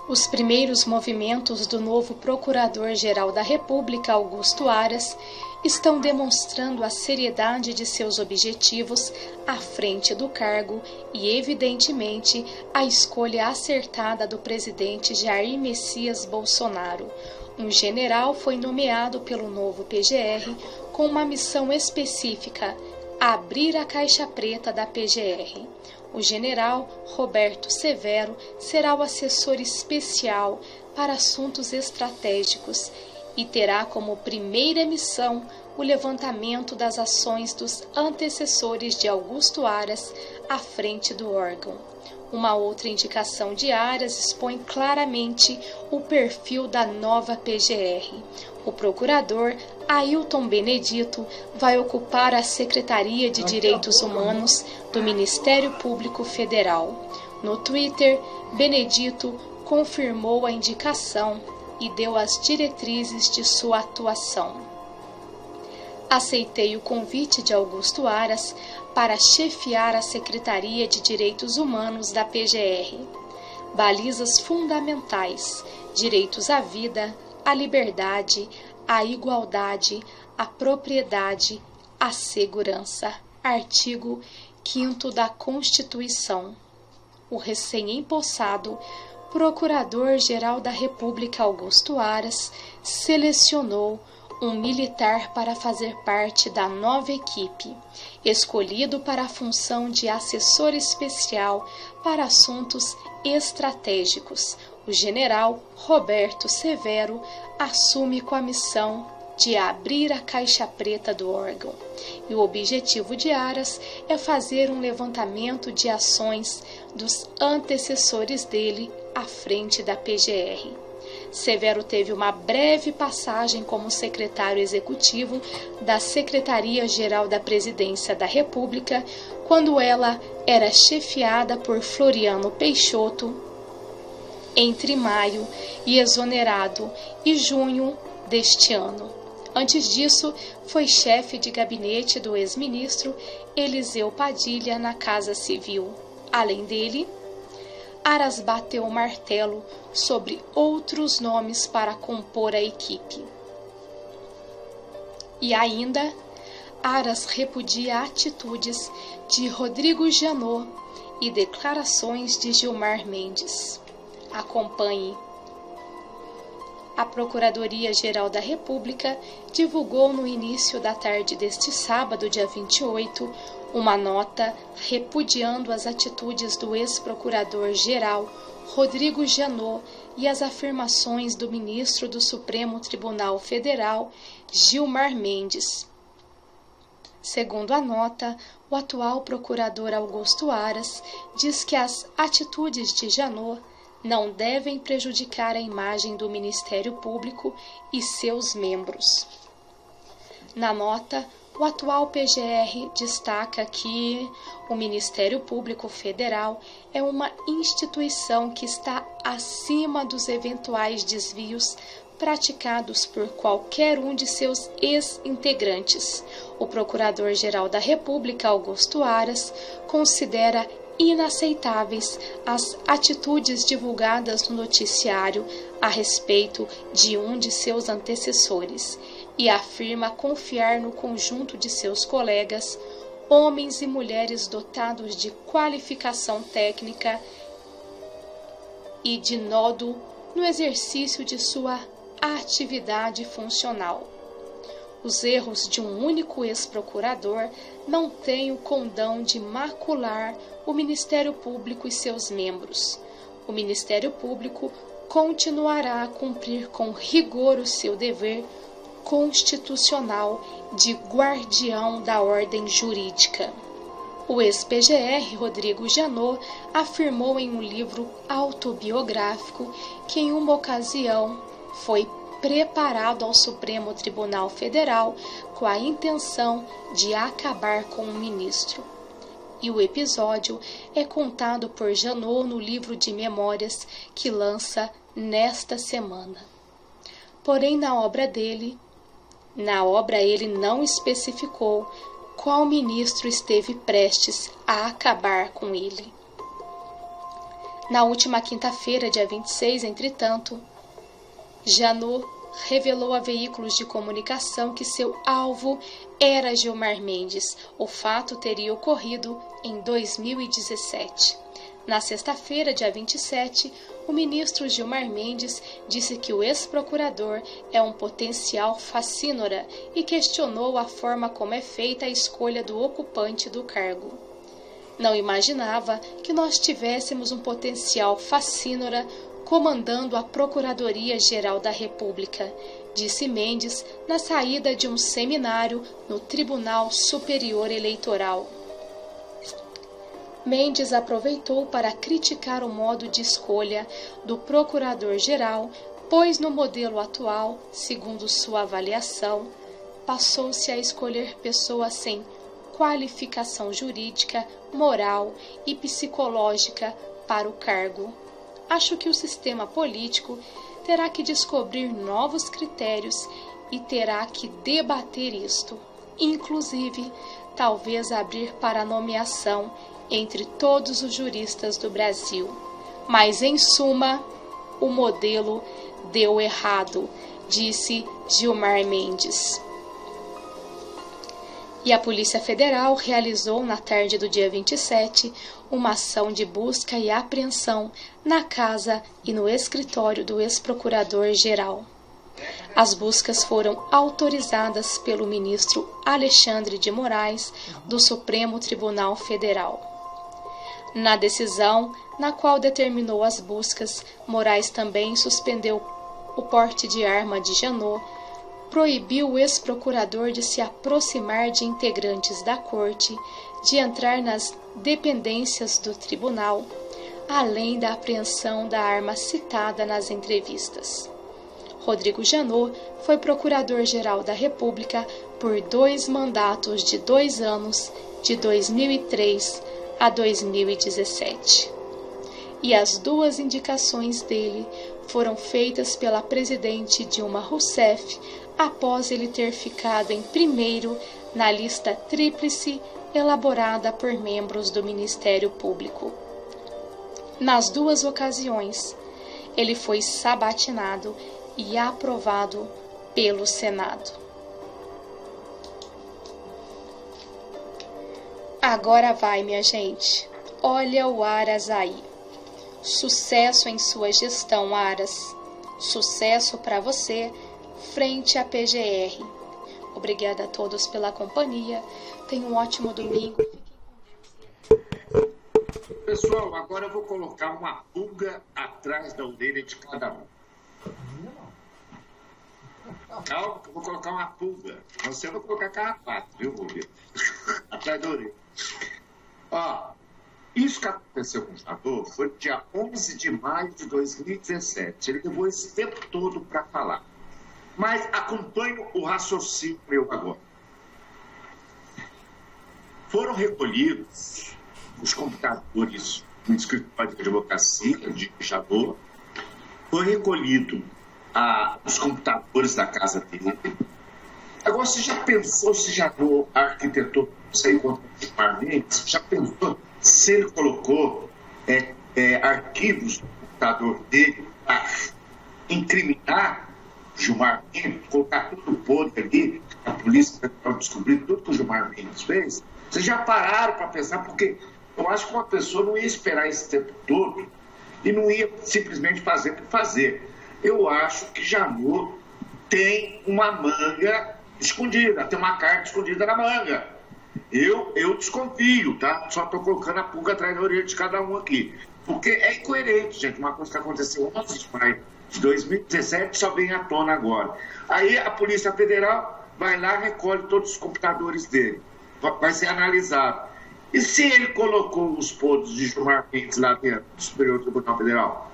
Os primeiros movimentos do novo Procurador-Geral da República, Augusto Aras, estão demonstrando a seriedade de seus objetivos à frente do cargo e, evidentemente, a escolha acertada do presidente Jair Messias Bolsonaro. Um general foi nomeado pelo novo PGR com uma missão específica: abrir a caixa preta da PGR. O general Roberto Severo será o assessor especial para assuntos estratégicos e terá como primeira missão o levantamento das ações dos antecessores de Augusto Aras à frente do órgão. Uma outra indicação de Aras expõe claramente o perfil da nova PGR. O procurador Ailton Benedito vai ocupar a Secretaria de Direitos Humanos do Ministério Público Federal. No Twitter, Benedito confirmou a indicação e deu as diretrizes de sua atuação. Aceitei o convite de Augusto Aras para chefiar a Secretaria de Direitos Humanos da PGR. Balizas fundamentais: direitos à vida, à liberdade, à igualdade, à propriedade, à segurança. Artigo 5º da Constituição. O recém-empossado Procurador-Geral da República Augusto Aras selecionou um militar para fazer parte da nova equipe, escolhido para a função de assessor especial para assuntos estratégicos. O general Roberto Severo assume com a missão de abrir a caixa preta do órgão. E o objetivo de Aras é fazer um levantamento de ações dos antecessores dele à frente da PGR. Severo teve uma breve passagem como secretário executivo da Secretaria-Geral da Presidência da República, quando ela era chefiada por Floriano Peixoto, entre maio e exonerado e junho deste ano. Antes disso, foi chefe de gabinete do ex-ministro Eliseu Padilha na Casa Civil. Além dele, Aras bateu o martelo sobre outros nomes para compor a equipe. E ainda, Aras repudia atitudes de Rodrigo Janot e declarações de Gilmar Mendes. Acompanhe. A Procuradoria-Geral da República divulgou no início da tarde deste sábado, dia 28, uma nota repudiando as atitudes do ex-procurador-geral Rodrigo Janot e as afirmações do ministro do Supremo Tribunal Federal, Gilmar Mendes. Segundo a nota, o atual procurador Augusto Aras diz que as atitudes de Janot não devem prejudicar a imagem do Ministério Público e seus membros. Na nota, o atual PGR destaca que o Ministério Público Federal é uma instituição que está acima dos eventuais desvios praticados por qualquer um de seus ex-integrantes. O Procurador-Geral da República, Augusto Aras, considera inaceitáveis as atitudes divulgadas no noticiário a respeito de um de seus antecessores e afirma confiar no conjunto de seus colegas, homens e mulheres dotados de qualificação técnica e de nodo no exercício de sua atividade funcional. Os erros de um único ex-procurador não têm o condão de macular o Ministério Público e seus membros. O Ministério Público continuará a cumprir com rigor o seu dever constitucional de guardião da ordem jurídica. O ex-PGR Rodrigo Janot afirmou em um livro autobiográfico que em uma ocasião foi preparado ao Supremo Tribunal Federal com a intenção de acabar com o ministro. E o episódio é contado por Janot no livro de memórias que lança nesta semana. Porém, na obra ele não especificou qual ministro esteve prestes a acabar com ele. Na última quinta-feira, dia 26, entretanto, Janot revelou a veículos de comunicação que seu alvo era Gilmar Mendes. O fato teria ocorrido em 2017. Na sexta-feira, dia 27, o ministro Gilmar Mendes disse que o ex-procurador é um potencial facínora e questionou a forma como é feita a escolha do ocupante do cargo. Não imaginava que nós tivéssemos um potencial facínora comandando a Procuradoria-Geral da República, disse Mendes na saída de um seminário no Tribunal Superior Eleitoral. Mendes aproveitou para criticar o modo de escolha do Procurador-Geral, pois no modelo atual, segundo sua avaliação, passou-se a escolher pessoas sem qualificação jurídica, moral e psicológica para o cargo. Acho que o sistema político terá que descobrir novos critérios e terá que debater isto, inclusive, talvez abrir para nomeação entre todos os juristas do Brasil. Mas, em suma, o modelo deu errado, disse Gilmar Mendes. E a Polícia Federal realizou na tarde do dia 27 uma ação de busca e apreensão na casa e no escritório do ex-procurador-geral. As buscas foram autorizadas pelo ministro Alexandre de Moraes, do Supremo Tribunal Federal. Na decisão, na qual determinou as buscas, Moraes também suspendeu o porte de arma de Janot, proibiu o ex-procurador de se aproximar de integrantes da corte, de entrar nas dependências do tribunal, além da apreensão da arma citada nas entrevistas. Rodrigo Janot foi procurador-geral da República por 2 mandatos de 2 anos, de 2003 a 2017. E as 2 indicações dele foram feitas pela presidente Dilma Rousseff após ele ter ficado em primeiro na lista tríplice elaborada por membros do Ministério Público. Nas 2 ocasiões, ele foi sabatinado e aprovado pelo Senado. Agora vai, minha gente. Olha o Aras aí. Sucesso em sua gestão, Aras. Sucesso para você frente à PGR. Obrigada a todos pela companhia. Tenha um ótimo domingo. Pessoal, agora eu vou colocar uma pulga atrás da orelha de cada um. Calma, que eu vou colocar uma pulga. Você vai colocar carrapato, viu, Rubio? Atrás da orelha. Ó, isso que aconteceu com o Janot foi no dia 11 de maio de 2017. Ele levou esse tempo todo para falar. Mas acompanhe o raciocínio meu agora. Foram recolhidos os computadores no escritório de advocacia de Janot. Foi recolhido os computadores da casa dele. Agora, você já pensou se Janot arquitetou, não sei quantos Mendes, já pensou se ele colocou arquivos no computador dele para incriminar Gilmar Mendes, colocar tudo podre ali, a polícia para descobrir tudo que o Gilmar Mendes fez? Vocês já pararam para pensar? Porque eu acho que uma pessoa não ia esperar esse tempo todo e não ia simplesmente fazer por fazer. Eu acho que Janot tem uma manga escondida, tem uma carta escondida na manga. Eu desconfio, tá? Só estou colocando a pulga atrás da orelha de cada um aqui. Porque é incoerente, gente. Uma coisa que aconteceu 11 de maio de 2017 só vem à tona agora. Aí a Polícia Federal vai lá e recolhe todos os computadores dele. Vai ser analisado. E se ele colocou os podres de Gilmar Mendes lá dentro do Superior Tribunal Federal?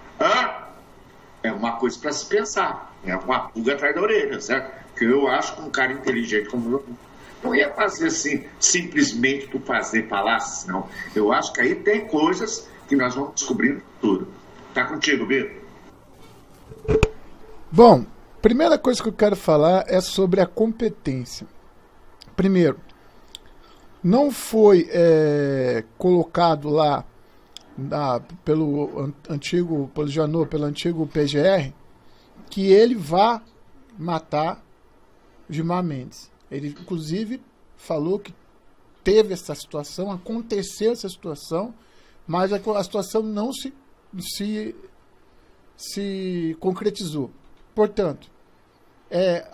É uma coisa para se pensar. É uma pulga atrás da orelha, certo? Porque eu acho que um cara inteligente como eu não ia fazer assim, simplesmente por fazer palácios, não. Eu acho que aí tem coisas que nós vamos descobrir no futuro. Tá contigo, Bito? Bom, primeira coisa que eu quero falar é sobre a competência. Primeiro, não foi colocado lá pelo Janot, pelo antigo PGR, que ele vá matar Gilmar Mendes. Ele, inclusive, falou que teve essa situação, aconteceu essa situação, mas a situação não se concretizou. Portanto,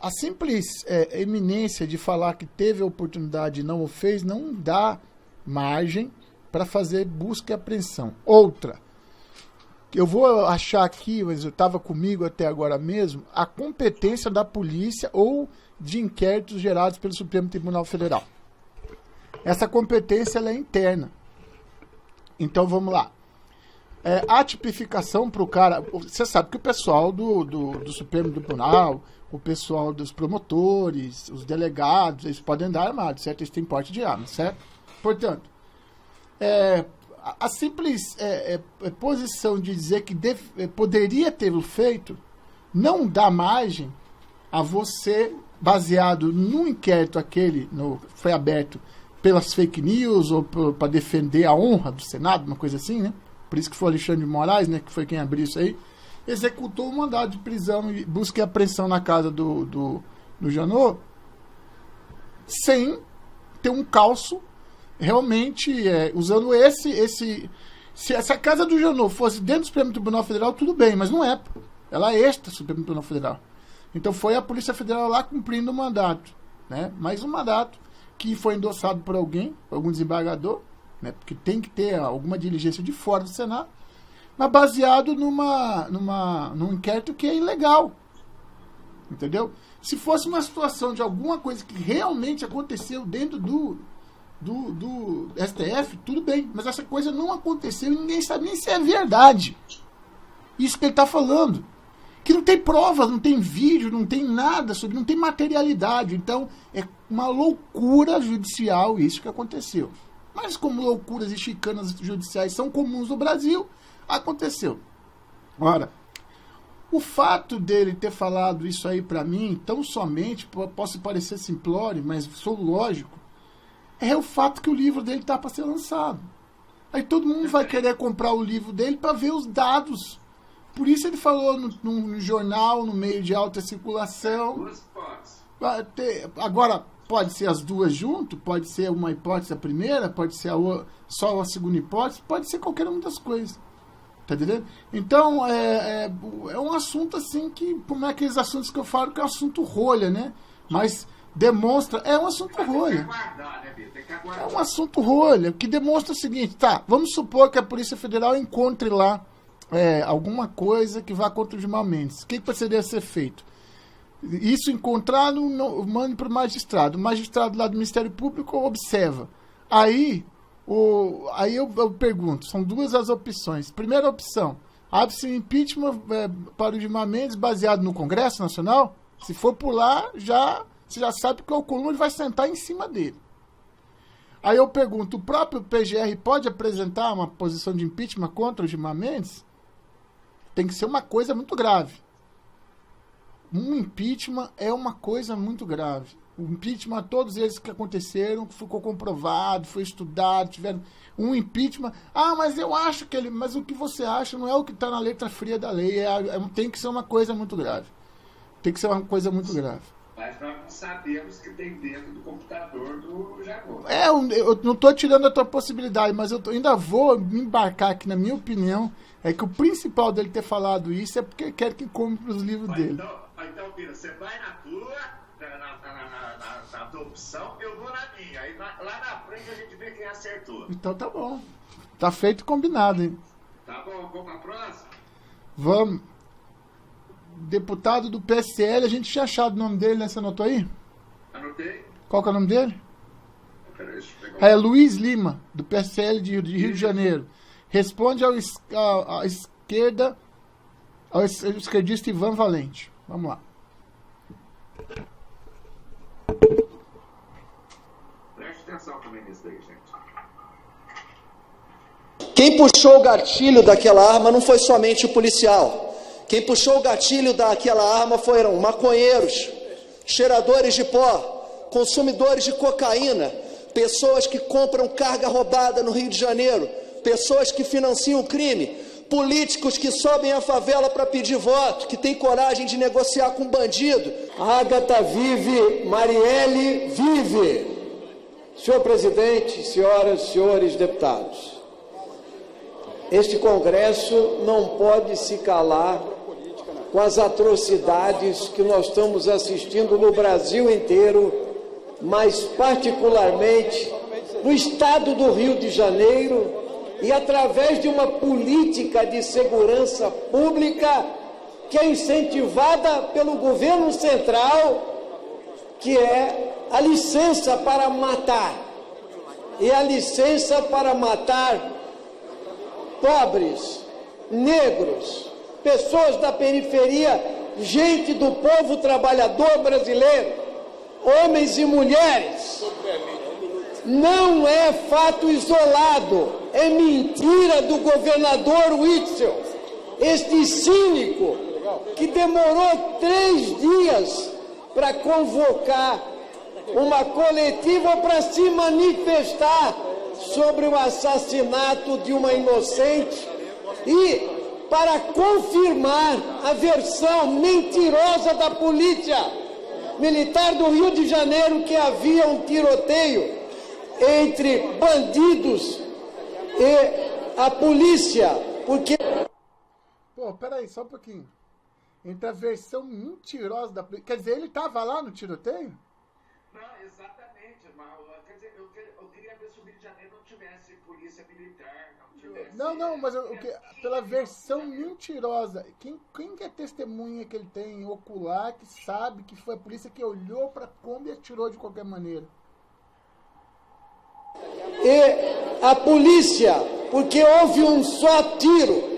a simples eminência de falar que teve a oportunidade e não o fez, não dá margem para fazer busca e apreensão. Outra, eu vou achar aqui, mas eu estava comigo até agora mesmo, a competência da polícia ou de inquéritos gerados pelo Supremo Tribunal Federal. Essa competência ela é interna. Então vamos lá. A tipificação para o cara... Você sabe que o pessoal do Supremo Tribunal, o pessoal dos promotores, os delegados, eles podem andar armados, certo? Eles têm porte de arma, certo? Portanto, a simples posição de dizer que poderia tê-lo feito não dá margem a você, baseado no inquérito foi aberto pelas fake news ou para defender a honra do Senado, uma coisa assim, né? Por isso que foi o Alexandre de Moraes, né, que foi quem abriu isso aí, executou um mandado de prisão e busca e apreensão na casa do Janot, sem ter um calço realmente usando esse... Se a casa do Janot fosse dentro do Supremo Tribunal Federal, tudo bem, mas não é. Ela é extra Supremo Tribunal Federal. Então foi a Polícia Federal lá cumprindo o mandato, né? Mais um mandato que foi endossado por alguém, por algum desembargador, né? Porque tem que ter alguma diligência de fora do Senado, mas baseado num inquérito que é ilegal. Entendeu? Se fosse uma situação de alguma coisa que realmente aconteceu dentro do STF, tudo bem, mas essa coisa não aconteceu e ninguém sabe nem se é verdade. Isso que ele está falando. Que não tem provas, não tem vídeo, não tem nada sobre, não tem materialidade. Então, é uma loucura judicial isso que aconteceu. Mas como loucuras e chicanas judiciais são comuns no Brasil, aconteceu. Ora, o fato dele ter falado isso aí para mim, tão somente, posso parecer simplório, mas sou lógico, é o fato que o livro dele está para ser lançado. Aí todo mundo vai querer comprar o livro dele para ver os dados. Por isso ele falou no jornal, no meio de alta circulação. Agora, pode ser as duas junto, pode ser uma hipótese a primeira, pode ser só a segunda hipótese, pode ser qualquer uma das coisas. Tá entendendo? Então, é um assunto assim que, como é aqueles assuntos que eu falo que é um assunto rolha, né? Mas demonstra, é um assunto rolha. É um assunto rolha, que demonstra o seguinte, tá, vamos supor que a Polícia Federal encontre lá alguma coisa que vá contra o Gilmar Mendes. O que poderia ser feito? Isso encontrado, mande para o magistrado. O magistrado lá do Ministério Público observa. Aí eu pergunto, são duas as opções. Primeira opção, abre-se um impeachment para o Gilmar Mendes baseado no Congresso Nacional. Se for por lá, você já sabe que o Alcolumbre vai sentar em cima dele. Aí eu pergunto, o próprio PGR pode apresentar uma posição de impeachment contra o Gilmar Mendes? Tem que ser uma coisa muito grave. Um impeachment é uma coisa muito grave. O impeachment, todos eles que aconteceram, ficou comprovado, foi estudado, tiveram um impeachment. Ah, mas eu acho que mas o que você acha não é o que está na letra fria da lei. Tem que ser uma coisa muito grave. Tem que ser uma coisa muito grave. Mas nós não sabemos que tem dentro do computador do Janot. Eu não estou tirando a tua possibilidade, mas eu ainda vou me embarcar aqui, na minha opinião, é que o principal dele ter falado isso é porque quer que compre os livros dele. Então, Pira, você vai na tua, na tua opção, eu vou na minha. Aí lá na frente a gente vê quem acertou. Então tá bom. Tá feito e combinado, hein? Tá bom, vamos pra próxima? Vamos. Deputado do PSL, a gente tinha achado o nome dele, né? Você anotou aí? Anotei. Qual que é o nome dele? Peraí, deixa eu pegar É Luiz Lima, do PSL de Rio de Janeiro. Responde à esquerda, ao esquerdista Ivan Valente. Vamos lá. Preste atenção também nisso daí, gente. Quem puxou o gatilho daquela arma não foi somente o policial. Quem puxou o gatilho daquela arma foram maconheiros, cheiradores de pó, consumidores de cocaína, pessoas que compram carga roubada no Rio de Janeiro, pessoas que financiam o crime, políticos que sobem a favela para pedir voto, que têm coragem de negociar com bandido. Ágata vive, Marielle vive. Senhor presidente, senhoras e senhores deputados, este Congresso não pode se calar com as atrocidades que nós estamos assistindo no Brasil inteiro, mas particularmente no estado do Rio de Janeiro, e através de uma política de segurança pública que é incentivada pelo governo central, que é a licença para matar. E a licença para matar pobres, negros, pessoas da periferia, gente do povo trabalhador brasileiro, homens e mulheres. Não é fato isolado, é mentira do governador Witzel, este cínico que demorou 3 dias para convocar uma coletiva para se manifestar sobre o assassinato de uma inocente e para confirmar a versão mentirosa da polícia militar do Rio de Janeiro que havia um tiroteio entre bandidos e a polícia, porque... Pô, peraí, só um pouquinho. Entre a versão mentirosa da polícia... Quer dizer, ele tava lá no tiroteio? Não, exatamente, Mauro. Quer dizer, eu queria ver se o Rio de Janeiro não tivesse polícia militar, não tivesse... Não, mas pela versão mentirosa, quem que é testemunha que ele tem ocular, que sabe que foi a polícia que olhou pra Kombi e atirou de qualquer maneira? E a polícia, porque houve um só tiro,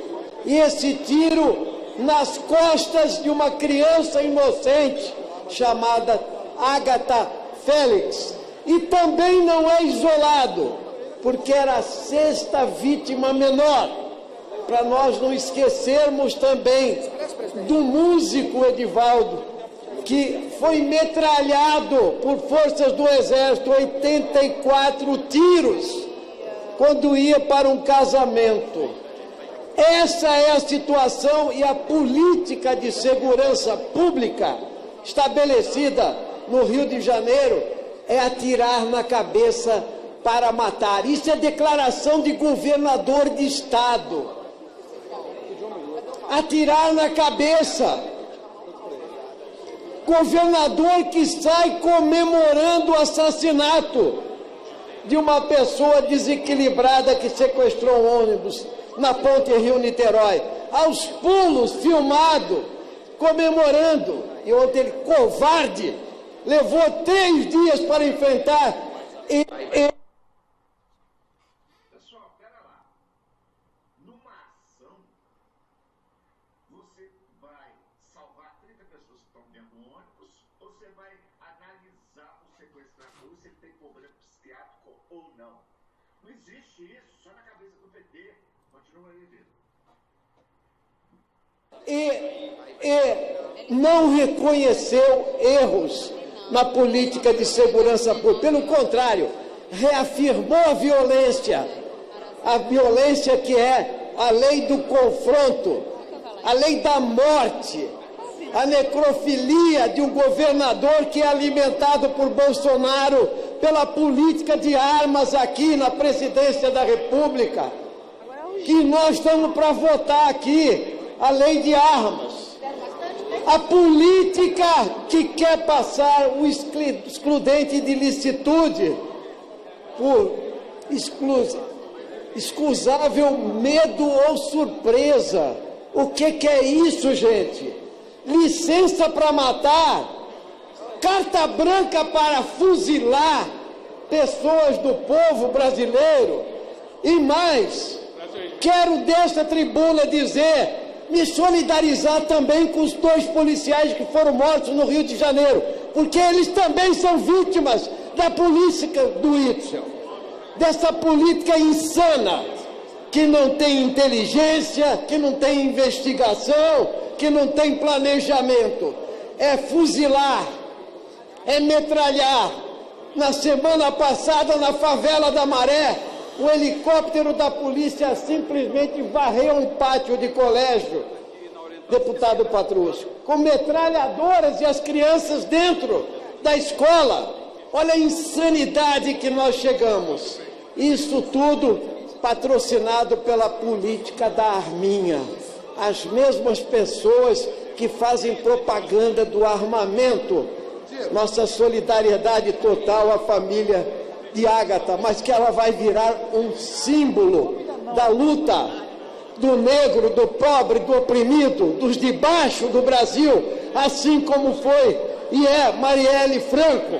e esse tiro nas costas de uma criança inocente chamada Agatha Félix. E também não é isolado, porque era a 6ª vítima menor. Para nós não esquecermos também do músico Edivaldo, que foi metralhado por forças do Exército, 84 tiros, quando ia para um casamento. Essa é a situação e a política de segurança pública estabelecida no Rio de Janeiro é atirar na cabeça para matar. Isso é declaração de governador de estado. Atirar na cabeça. Governador que sai comemorando o assassinato de uma pessoa desequilibrada que sequestrou um ônibus na ponte Rio-Niterói, aos pulos, filmado, comemorando. E ontem ele, covarde, levou 3 dias para enfrentar Pessoal, pera lá. Numa ação, você vai salvar 30 pessoas que estão dentro do ônibus, ou você vai analisar o sequestrador, se ele tem problema psiquiátrico ou não. Não existe isso, só na cabeça do PT. Continua aí, Vitor. E não reconheceu erros na política de segurança pública. Pelo contrário, reafirmou a violência que é a lei do confronto, a lei da morte, a necrofilia de um governador que é alimentado por Bolsonaro pela política de armas aqui na presidência da República, que nós estamos para votar aqui, a lei de armas. A política que quer passar o excludente de licitude por excusável medo ou surpresa. O que é isso, gente? Licença para matar, carta branca para fuzilar pessoas do povo brasileiro. E mais, quero desta tribuna dizer, me solidarizar também com os 2 policiais que foram mortos no Rio de Janeiro, porque eles também são vítimas da política do Itzel, dessa política insana, que não tem inteligência, que não tem investigação, que não tem planejamento. É fuzilar, é metralhar. Na semana passada, na favela da Maré, o helicóptero da polícia simplesmente varreu um pátio de colégio, deputado Patrusco, com metralhadoras e as crianças dentro da escola. Olha a insanidade que nós chegamos. Isso tudo patrocinado pela política da arminha. As mesmas pessoas que fazem propaganda do armamento. Nossa solidariedade total à família de Agatha, mas que ela vai virar um símbolo da luta do negro, do pobre, do oprimido, dos de baixo do Brasil, assim como foi e é Marielle Franco.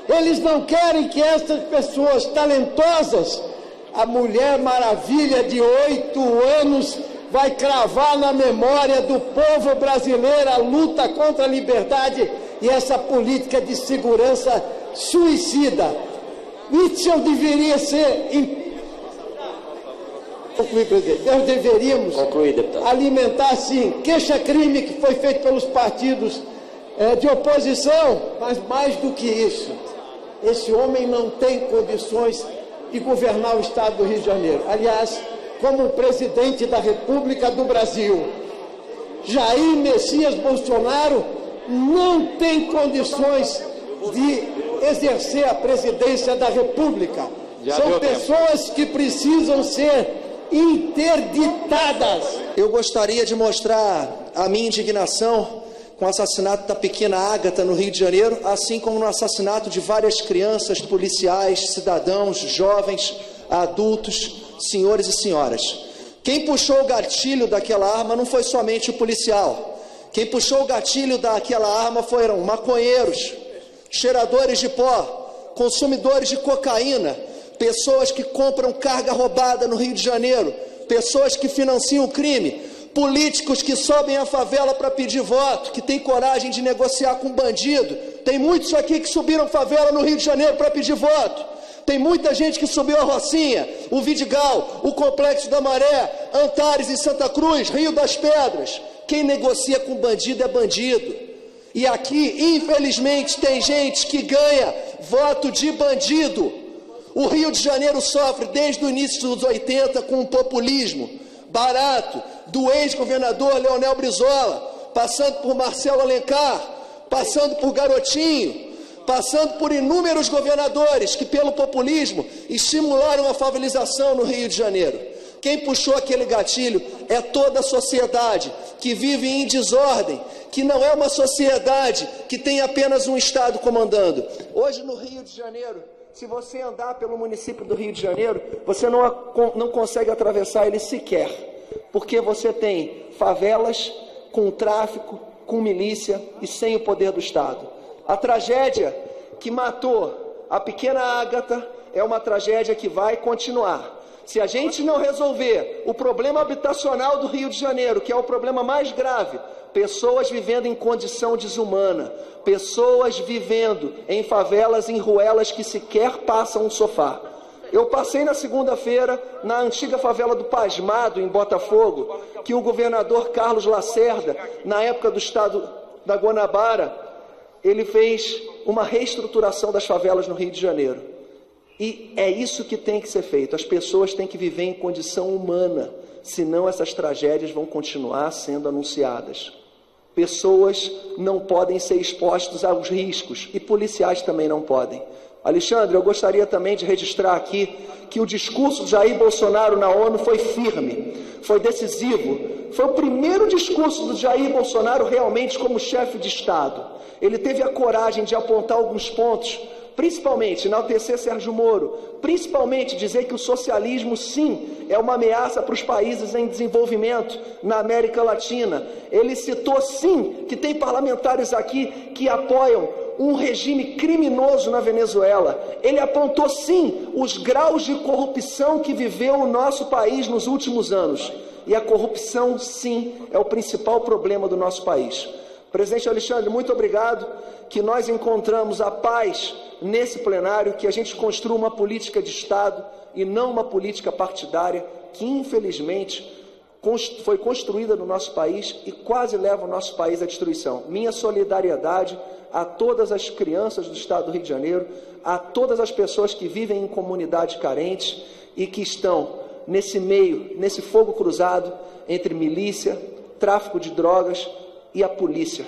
Eles não querem que essas pessoas talentosas, a Mulher Maravilha de 8 anos, vai cravar na memória do povo brasileiro a luta contra a liberdade e essa política de segurança suicida. Itzel deveria ser... Concluir, presidente. Nós deveríamos alimentar, sim, queixa-crime que foi feito pelos partidos de oposição, mas mais do que isso, esse homem não tem condições de governar o Estado do Rio de Janeiro. Aliás, como presidente da República do Brasil, Jair Messias Bolsonaro não tem condições de exercer a presidência da República. São pessoas que precisam ser interditadas. Eu gostaria de mostrar a minha indignação com o assassinato da pequena Ágata no Rio de Janeiro, assim como no assassinato de várias crianças, policiais, cidadãos, jovens, adultos, senhores e senhoras. Quem puxou o gatilho daquela arma não foi somente o policial. Quem puxou o gatilho daquela arma foram maconheiros, cheiradores de pó, consumidores de cocaína, pessoas que compram carga roubada no Rio de Janeiro, pessoas que financiam o crime, políticos que sobem a favela para pedir voto, que têm coragem de negociar com bandido. Tem muitos aqui que subiram favela no Rio de Janeiro para pedir voto. Tem muita gente que subiu a Rocinha, o Vidigal, o Complexo da Maré, Antares em Santa Cruz, Rio das Pedras. Quem negocia com bandido é bandido. E aqui, infelizmente, tem gente que ganha voto de bandido. O Rio de Janeiro sofre desde o início dos 80 com um populismo barato do ex-governador Leonel Brizola, passando por Marcelo Alencar, passando por Garotinho, passando por inúmeros governadores que, pelo populismo, estimularam a favelização no Rio de Janeiro. Quem puxou aquele gatilho é toda a sociedade que vive em desordem, que não é uma sociedade que tem apenas um Estado comandando. Hoje, no Rio de Janeiro, se você andar pelo município do Rio de Janeiro, você não consegue atravessar ele sequer, porque você tem favelas com tráfico, com milícia e sem o poder do Estado. A tragédia que matou a pequena Ágata é uma tragédia que vai continuar. Se a gente não resolver o problema habitacional do Rio de Janeiro, que é o problema mais grave, pessoas vivendo em condição desumana, pessoas vivendo em favelas, em ruelas que sequer passam um sofá. Eu passei na segunda-feira na antiga favela do Pasmado, em Botafogo, que o governador Carlos Lacerda, na época do estado da Guanabara, ele fez uma reestruturação das favelas no Rio de Janeiro. E é isso que tem que ser feito. As pessoas têm que viver em condição humana, senão essas tragédias vão continuar sendo anunciadas. Pessoas não podem ser expostas aos riscos e policiais também não podem. Alexandre, eu gostaria também de registrar aqui que o discurso de Jair Bolsonaro na ONU foi firme, foi decisivo. Foi o primeiro discurso do Jair Bolsonaro realmente como chefe de Estado. Ele teve a coragem de apontar alguns pontos, principalmente enaltecer Sérgio Moro, principalmente dizer que o socialismo, sim, é uma ameaça para os países em desenvolvimento na América Latina. Ele citou, sim, que tem parlamentares aqui que apoiam um regime criminoso na Venezuela. Ele apontou, sim, os graus de corrupção que viveu o nosso país nos últimos anos. E a corrupção, sim, é o principal problema do nosso país. Presidente Alexandre, muito obrigado, que nós encontramos a paz nesse plenário, que a gente construa uma política de Estado e não uma política partidária que, infelizmente, foi construída no nosso país e quase leva o nosso país à destruição. Minha solidariedade a todas as crianças do Estado do Rio de Janeiro, a todas as pessoas que vivem em comunidades carentes e que estão nesse meio, nesse fogo cruzado entre milícia, tráfico de drogas e a polícia.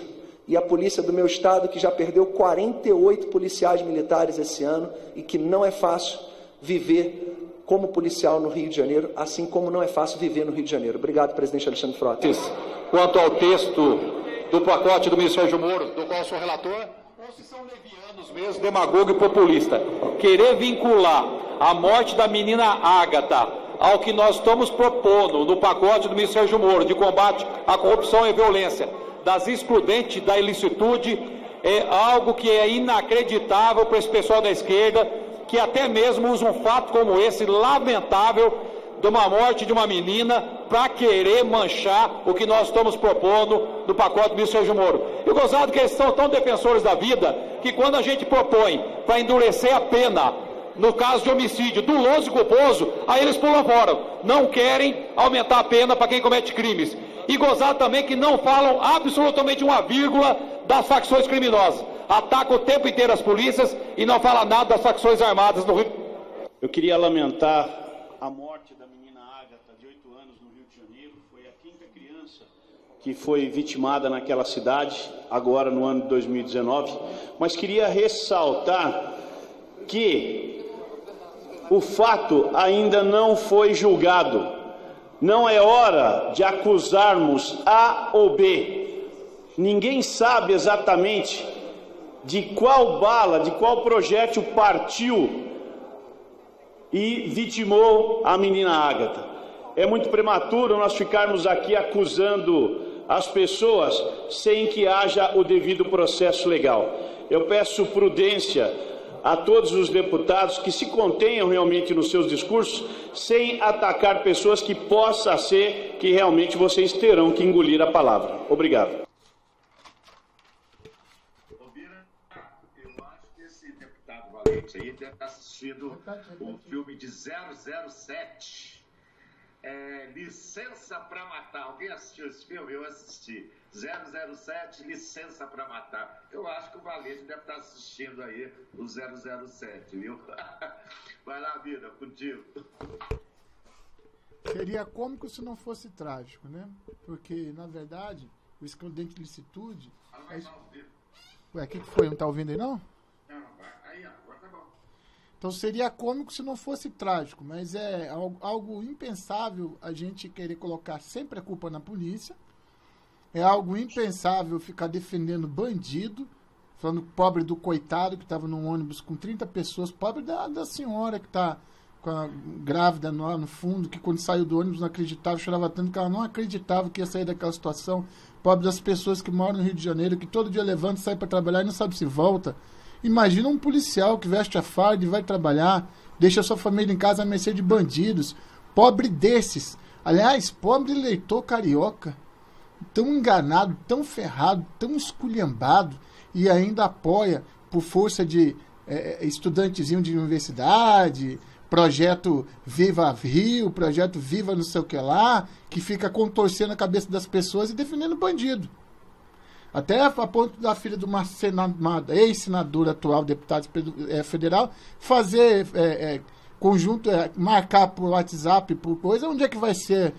E a polícia do meu estado, que já perdeu 48 policiais militares esse ano e que não é fácil viver como policial no Rio de Janeiro, assim como não é fácil viver no Rio de Janeiro. Obrigado, presidente Alexandre Frota. Quanto ao texto do pacote do ministro Sérgio Moro, do qual sou relator, ou se são levianos mesmo, demagogo e populista. Querer vincular a morte da menina Ágata ao que nós estamos propondo no pacote do ministro Sérgio Moro de combate à corrupção e violência, das excludentes da ilicitude, é algo que é inacreditável para esse pessoal da esquerda, que até mesmo usa um fato como esse, lamentável, de uma morte de uma menina, para querer manchar o que nós estamos propondo no pacote do ministro Sérgio Moro. E gozado que eles são tão defensores da vida, que quando a gente propõe para endurecer a pena, no caso de homicídio doloso e culposo, aí eles pulam fora. Não querem aumentar a pena para quem comete crimes. E gozado também que não falam absolutamente uma vírgula das facções criminosas. Atacam o tempo inteiro as polícias e não falam nada das facções armadas no Rio. Eu queria lamentar a morte da menina Ágata, de 8 anos, no Rio de Janeiro. Foi a 5ª criança que foi vitimada naquela cidade, agora no ano de 2019. Mas queria ressaltar que o fato ainda não foi julgado. Não é hora de acusarmos A ou B. Ninguém sabe exatamente de qual bala, de qual projétil partiu e vitimou a menina Ágata. É muito prematuro nós ficarmos aqui acusando as pessoas sem que haja o devido processo legal. Eu peço prudência a todos os deputados que se contenham realmente nos seus discursos, sem atacar pessoas que possa ser que realmente vocês terão que engolir a palavra. Obrigado. Eu acho que esse deputado Valente aí deve estar assistindo um filme de 007. Licença para Matar. Alguém assistiu esse filme? Eu assisti. 007, Licença para Matar. Eu acho que o Valente deve estar assistindo aí o 007, viu? Vai lá, vida, contigo. Seria cômico se não fosse trágico, né? Porque, na verdade, o excludente de licitude... Ué, o que foi? Não tá ouvindo aí, não? Não, vai. Aí, agora tá bom. Então seria cômico se não fosse trágico, mas é algo impensável a gente querer colocar sempre a culpa na polícia. É algo impensável ficar defendendo bandido, falando pobre do coitado que estava num ônibus com 30 pessoas, pobre da senhora que está grávida no fundo, que quando saiu do ônibus não acreditava, chorava tanto que ela não acreditava que ia sair daquela situação. Pobre das pessoas que moram no Rio de Janeiro, que todo dia levanta, sai para trabalhar e não sabe se volta. Imagina um policial que veste a farda e vai trabalhar, deixa sua família em casa à mercê de bandidos. Pobre desses. Aliás, pobre eleitor carioca, tão enganado, tão ferrado, tão esculhambado, e ainda apoia por força de estudantezinho de universidade, projeto Viva Rio, projeto Viva não sei o que lá, que fica contorcendo a cabeça das pessoas e defendendo bandido. Até a ponto da filha de uma ex-senadora atual, deputada federal, fazer conjunto, marcar por WhatsApp, por coisa, onde é que vai ser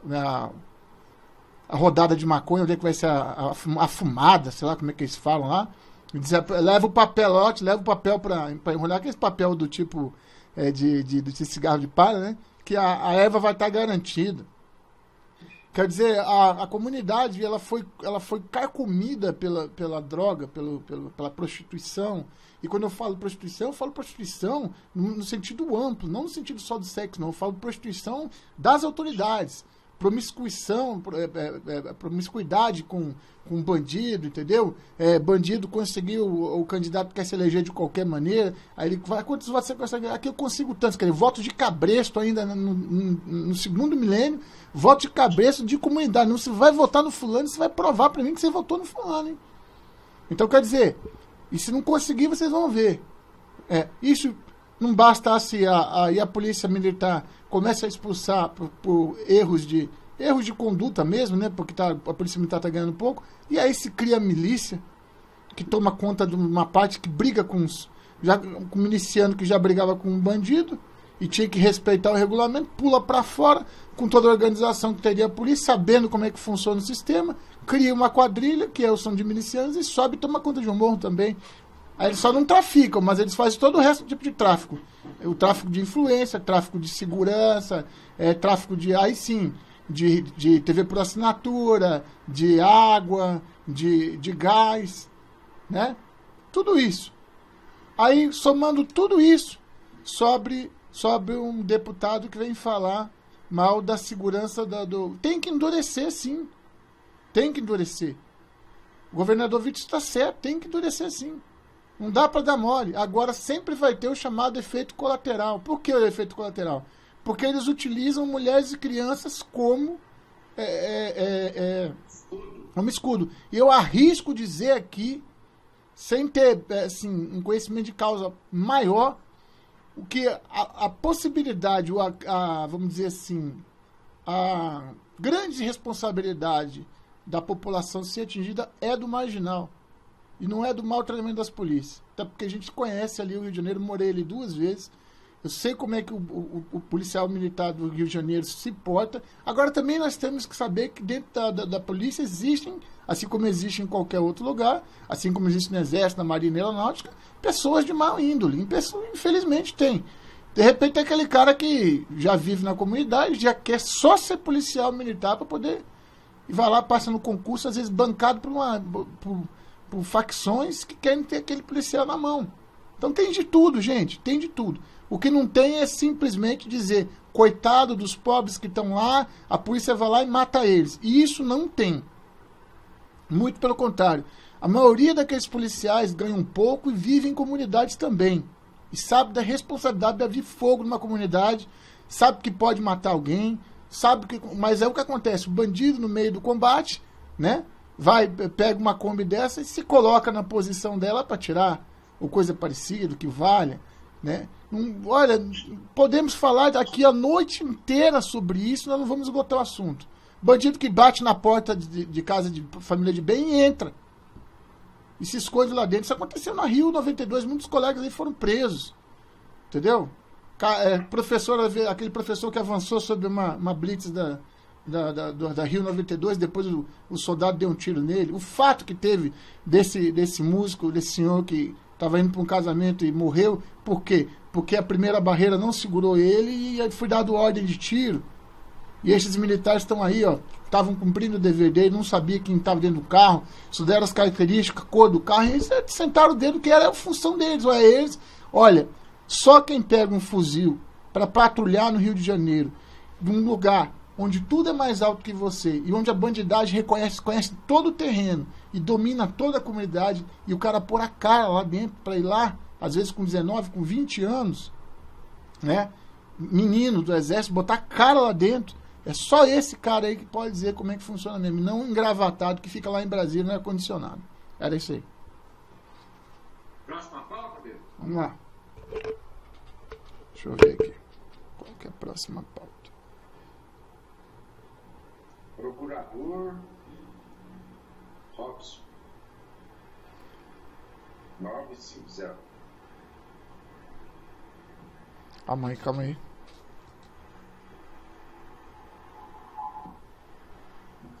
a rodada de maconha, onde é que vai ser a fumada, sei lá como é que eles falam lá. Leva o papelote, leva o papel para enrolar, aquele papel do tipo de cigarro de palha, né? Que a erva vai estar garantida. Quer dizer, a comunidade ela foi carcomida pela droga, pela prostituição. E quando eu falo prostituição no sentido amplo, não no sentido só do sexo, não. Eu falo prostituição das autoridades. Promiscuidade com bandido, entendeu? Bandido conseguiu, o candidato quer se eleger de qualquer maneira, aí ele vai, quantos votos você consegue? Aqui eu consigo tantos, quer dizer, voto de cabresto ainda no segundo milênio, voto de cabresto de comunidade, não se vai votar no fulano, você vai provar pra mim que você votou no fulano, hein? Então, quer dizer, e se não conseguir, vocês vão ver. Isso não bastasse a polícia militar começa a expulsar por erros de conduta mesmo, né? Porque a polícia militar está ganhando pouco. E aí se cria a milícia, que toma conta de uma parte que briga com o miliciano que já brigava com um bandido e tinha que respeitar o regulamento, pula para fora com toda a organização que teria a polícia, sabendo como é que funciona o sistema, cria uma quadrilha, que são de milicianos, e sobe e toma conta de um morro também. Aí eles só não traficam, mas eles fazem todo o resto do tipo de tráfico. O tráfico de influência, tráfico de segurança, tráfico de, aí sim, de TV por assinatura, de água, de gás, né? Tudo isso. Aí, somando tudo isso, sobe um deputado que vem falar mal da segurança Tem que endurecer, sim. Tem que endurecer. O governador Vitor está certo, tem que endurecer, sim. Não dá para dar mole. Agora sempre vai ter o chamado efeito colateral. Por que o efeito colateral? Porque eles utilizam mulheres e crianças como um escudo. E eu arrisco dizer aqui, sem ter um conhecimento de causa maior, o que a possibilidade, vamos dizer assim, a grande responsabilidade da população ser atingida é do marginal. E não é do mau treinamento das polícias. Até porque a gente conhece ali o Rio de Janeiro, morei ali 2 vezes. eu sei como é que o policial militar do Rio de Janeiro se porta. Agora também nós temos que saber que dentro da polícia existem, assim como existe em qualquer outro lugar, assim como existe no Exército, na Marinha Aeronáutica, pessoas de mau índole. Infelizmente tem. De repente é aquele cara que já vive na comunidade, já quer só ser policial militar para poder... E vai lá, passa no concurso, às vezes bancado por facções que querem ter aquele policial na mão. Então tem de tudo, gente, tem de tudo. O que não tem é simplesmente dizer, coitado dos pobres que estão lá, a polícia vai lá e mata eles. E isso não tem. Muito pelo contrário. A maioria daqueles policiais ganham pouco e vivem em comunidades também. E sabe da responsabilidade de abrir fogo numa comunidade, sabe que pode matar alguém, sabe que... Mas é o que acontece, o bandido no meio do combate, né? Pega uma Kombi dessa e se coloca na posição dela para tirar, ou coisa parecida, que valha, né? Olha, podemos falar aqui a noite inteira sobre isso, nós não vamos esgotar o assunto. Bandido que bate na porta de casa de família de bem e entra. E se esconde lá dentro. Isso aconteceu na Rio 92, muitos colegas aí foram presos. Entendeu? Aquele professor que avançou sobre uma blitz da Rio 92, depois o soldado deu um tiro nele. O fato que teve desse músico, desse senhor que estava indo para um casamento e morreu, por quê? Porque a primeira barreira não segurou ele e foi dado ordem de tiro. E esses militares estão aí, ó, estavam cumprindo o dever dele, não sabia quem estava dentro do carro, estudaram as características, cor do carro, e eles sentaram o dedo, que era a função deles. Olha, só quem pega um fuzil para patrulhar no Rio de Janeiro, num lugar onde tudo é mais alto que você, e onde a bandidagem conhece todo o terreno, e domina toda a comunidade, e o cara pôr a cara lá dentro para ir lá, às vezes com 19, com 20 anos, né? Menino do exército, botar a cara lá dentro. É só esse cara aí que pode dizer como é que funciona mesmo. Não um engravatado que fica lá em Brasília, não é condicionado. Era isso aí. Próxima pauta, Pedro? Vamos lá. Deixa eu ver aqui. Qual que é a próxima pauta? Procurador Robson 950. Calma aí.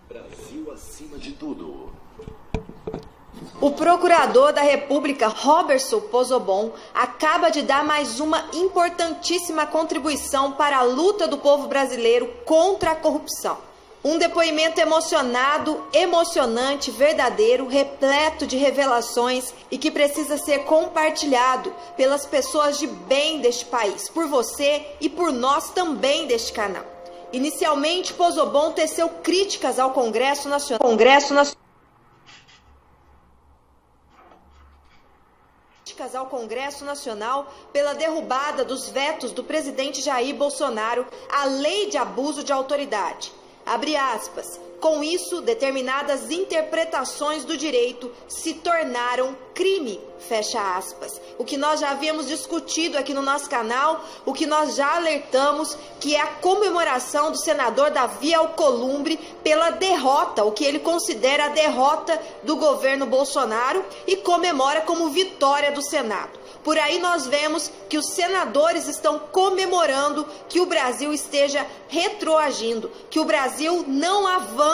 Brasil acima de tudo. O procurador da República, Roberson Pozobon, acaba de dar mais uma importantíssima contribuição para a luta do povo brasileiro contra a corrupção. Um depoimento emocionante, verdadeiro, repleto de revelações e que precisa ser compartilhado pelas pessoas de bem deste país, por você e por nós também deste canal. Inicialmente, Pozobon teceu críticas ao Congresso Nacional pela derrubada dos vetos do presidente Jair Bolsonaro à lei de abuso de autoridade. Abre aspas. Com isso, determinadas interpretações do direito se tornaram crime, fecha aspas. O que nós já havíamos discutido aqui no nosso canal, o que nós já alertamos, que é a comemoração do senador Davi Alcolumbre pela derrota, o que ele considera a derrota do governo Bolsonaro e comemora como vitória do Senado. Por aí nós vemos que os senadores estão comemorando que o Brasil esteja retroagindo, que o Brasil não avance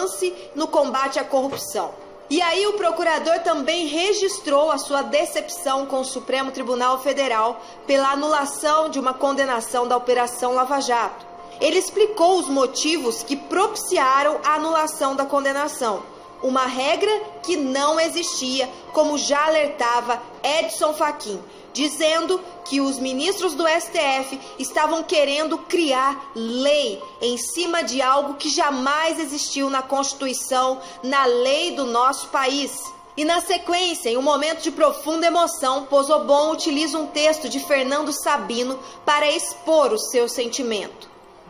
no combate à corrupção. E aí o procurador também registrou a sua decepção com o Supremo Tribunal Federal pela anulação de uma condenação da Operação Lava Jato. Ele explicou os motivos que propiciaram a anulação da condenação. Uma regra que não existia, como já alertava Edson Fachin, dizendo que os ministros do STF estavam querendo criar lei em cima de algo que jamais existiu na Constituição, na lei do nosso país. E na sequência, em um momento de profunda emoção, Pozobon utiliza um texto de Fernando Sabino para expor o seu sentimento.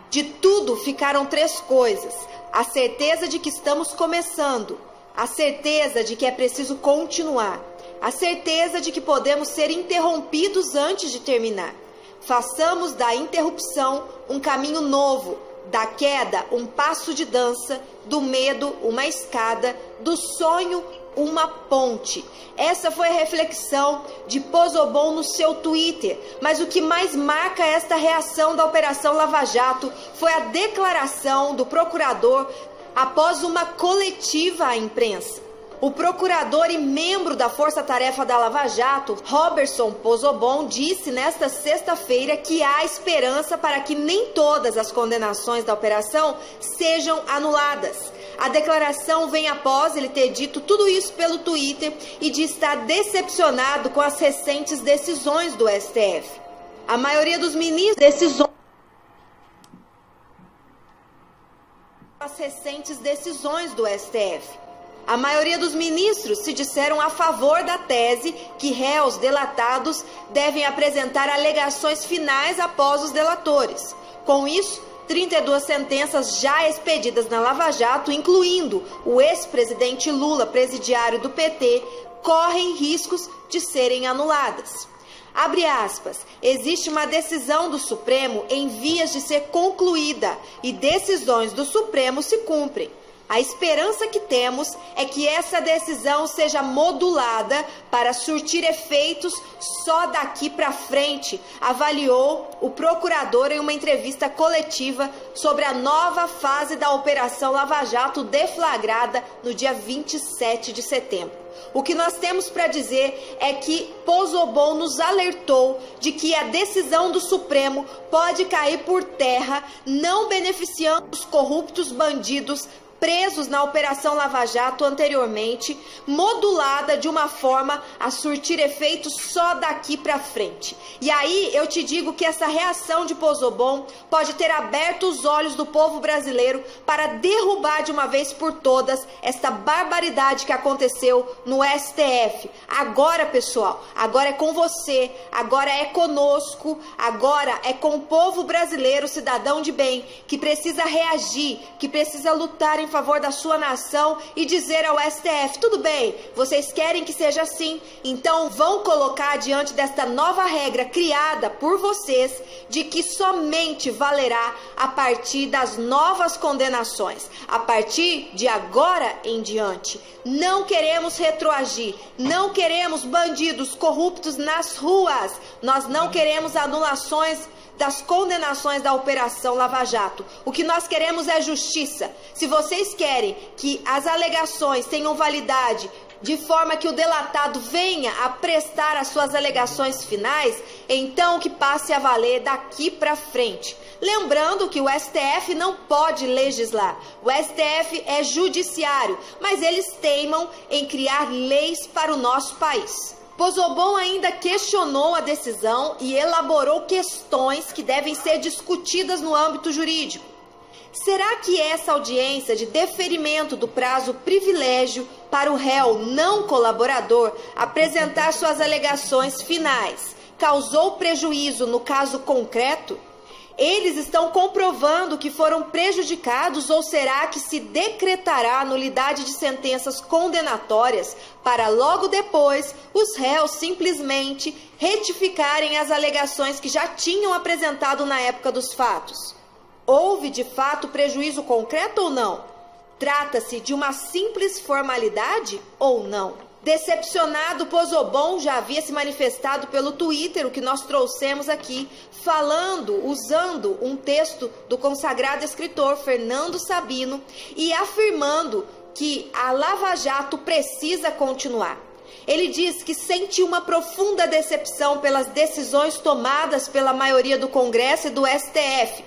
De tudo ficaram 3 coisas: a certeza de que estamos começando, a certeza de que é preciso continuar, a certeza de que podemos ser interrompidos antes de terminar. Façamos da interrupção um caminho novo, da queda um passo de dança, do medo uma escada, do sonho uma ponte. Essa foi a reflexão de Pozzobon no seu Twitter. Mas o que mais marca esta reação da Operação Lava Jato foi a declaração do procurador após uma coletiva à imprensa. O procurador e membro da Força-Tarefa da Lava Jato, Roberson Pozzobon, disse nesta sexta-feira que há esperança para que nem todas as condenações da operação sejam anuladas. A declaração vem após ele ter dito tudo isso pelo Twitter e de estar decepcionado com as recentes decisões do STF. A maioria dos ministros A maioria dos ministros se disseram a favor da tese que réus delatados devem apresentar alegações finais após os delatores. Com isso, 32 sentenças já expedidas na Lava Jato, incluindo o ex-presidente Lula, presidiário do PT, correm riscos de serem anuladas. Abre aspas, existe uma decisão do Supremo em vias de ser concluída e decisões do Supremo se cumprem. A esperança que temos é que essa decisão seja modulada para surtir efeitos só daqui para frente, avaliou o procurador em uma entrevista coletiva sobre a nova fase da Operação Lava Jato deflagrada no dia 27 de setembro. O que nós temos para dizer é que Pozzobon nos alertou de que a decisão do Supremo pode cair por terra, não beneficiando os corruptos bandidos presos na Operação Lava Jato anteriormente, modulada de uma forma a surtir efeitos só daqui para frente. E aí eu te digo que essa reação de Pozzobon pode ter aberto os olhos do povo brasileiro para derrubar de uma vez por todas esta barbaridade que aconteceu no STF. Agora, pessoal, agora é com você, agora é conosco, agora é com o povo brasileiro, cidadão de bem, que precisa reagir, que precisa lutar em favor da sua nação e dizer ao STF, tudo bem, vocês querem que seja assim, então vão colocar diante desta nova regra criada por vocês, de que somente valerá a partir das novas condenações, a partir de agora em diante. Não queremos retroagir, não queremos bandidos corruptos nas ruas, nós não queremos anulações das condenações da Operação Lava Jato. O que nós queremos é justiça. Se vocês querem que as alegações tenham validade de forma que o delatado venha a prestar as suas alegações finais, então que passe a valer daqui para frente. Lembrando que o STF não pode legislar. O STF é judiciário, mas eles teimam em criar leis para o nosso país. Pozzobon ainda questionou a decisão e elaborou questões que devem ser discutidas no âmbito jurídico. Será que essa audiência de deferimento do prazo privilégio para o réu não colaborador apresentar suas alegações finais causou prejuízo no caso concreto? Eles estão comprovando que foram prejudicados ou será que se decretará a nulidade de sentenças condenatórias para logo depois os réus simplesmente retificarem as alegações que já tinham apresentado na época dos fatos? Houve de fato prejuízo concreto ou não? Trata-se de uma simples formalidade ou não? Decepcionado, Pozzobon já havia se manifestado pelo Twitter, o que nós trouxemos aqui, usando um texto do consagrado escritor Fernando Sabino e afirmando que a Lava Jato precisa continuar. Ele diz que sente uma profunda decepção pelas decisões tomadas pela maioria do Congresso e do STF.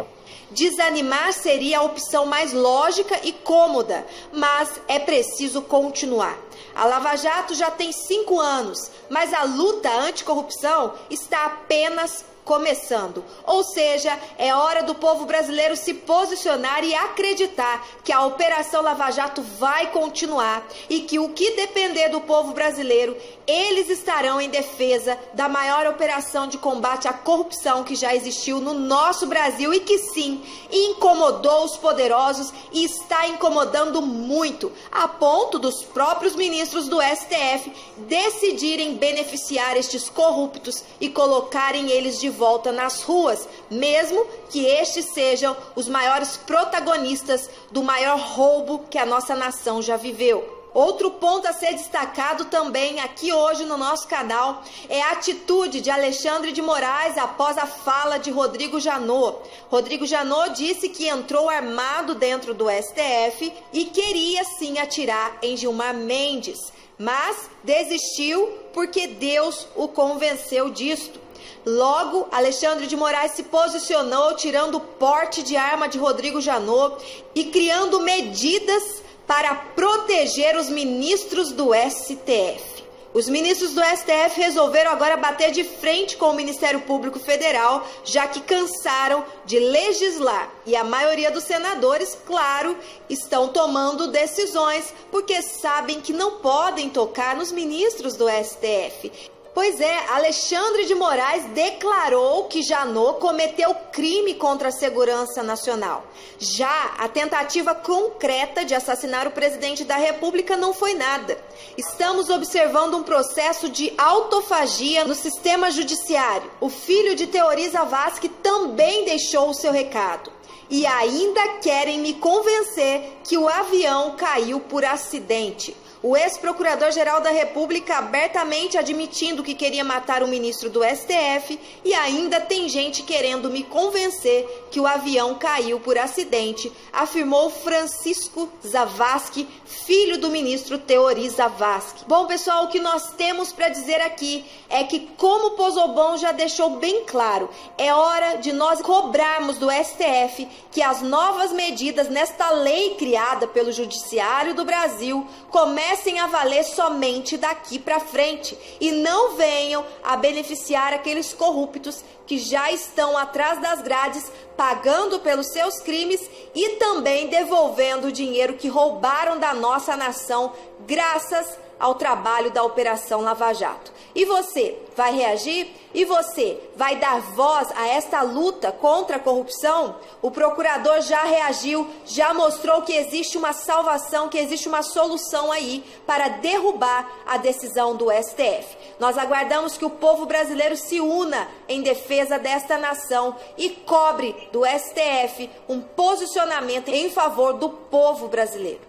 Desanimar seria a opção mais lógica e cômoda, mas é preciso continuar. A Lava Jato já tem 5 anos, mas a luta anticorrupção está apenas começando. Ou seja, é hora do povo brasileiro se posicionar e acreditar que a Operação Lava Jato vai continuar e que o que depender do povo brasileiro, eles estarão em defesa da maior operação de combate à corrupção que já existiu no nosso Brasil e que sim, incomodou os poderosos e está incomodando muito, a ponto dos próprios ministros do STF decidirem beneficiar estes corruptos e colocarem eles de volta nas ruas, mesmo que estes sejam os maiores protagonistas do maior roubo que a nossa nação já viveu. Outro ponto a ser destacado também aqui hoje no nosso canal é a atitude de Alexandre de Moraes após a fala de Rodrigo Janot. Rodrigo Janot disse que entrou armado dentro do STF e queria sim atirar em Gilmar Mendes, mas desistiu porque Deus o convenceu disto. Logo, Alexandre de Moraes se posicionou tirando o porte de arma de Rodrigo Janot e criando medidas para proteger os ministros do STF. Os ministros do STF resolveram agora bater de frente com o Ministério Público Federal, já que cansaram de legislar. E a maioria dos senadores, claro, estão tomando decisões porque sabem que não podem tocar nos ministros do STF. Pois é, Alexandre de Moraes declarou que Janot cometeu crime contra a segurança nacional. Já a tentativa concreta de assassinar o presidente da República não foi nada. Estamos observando um processo de autofagia no sistema judiciário. O filho de Teori Zavascki também deixou o seu recado. E ainda querem me convencer que o avião caiu por acidente. O ex-procurador-geral da República abertamente admitindo que queria matar o ministro do STF e ainda tem gente querendo me convencer que o avião caiu por acidente, afirmou Francisco Zavascki, filho do ministro Teori Zavascki. Bom, pessoal, o que nós temos para dizer aqui é que, como o Pozobon já deixou bem claro, é hora de nós cobrarmos do STF que as novas medidas nesta lei criada pelo Judiciário do Brasil comecem a valer somente daqui para frente e não venham a beneficiar aqueles corruptos que já estão atrás das grades pagando pelos seus crimes e também devolvendo o dinheiro que roubaram da nossa nação graças ao trabalho da Operação Lava Jato. E você vai reagir? E você vai dar voz a esta luta contra a corrupção? O procurador já reagiu, já mostrou que existe uma salvação, que existe uma solução aí para derrubar a decisão do STF. Nós aguardamos que o povo brasileiro se una em defesa desta nação e cobre do STF um posicionamento em favor do povo brasileiro.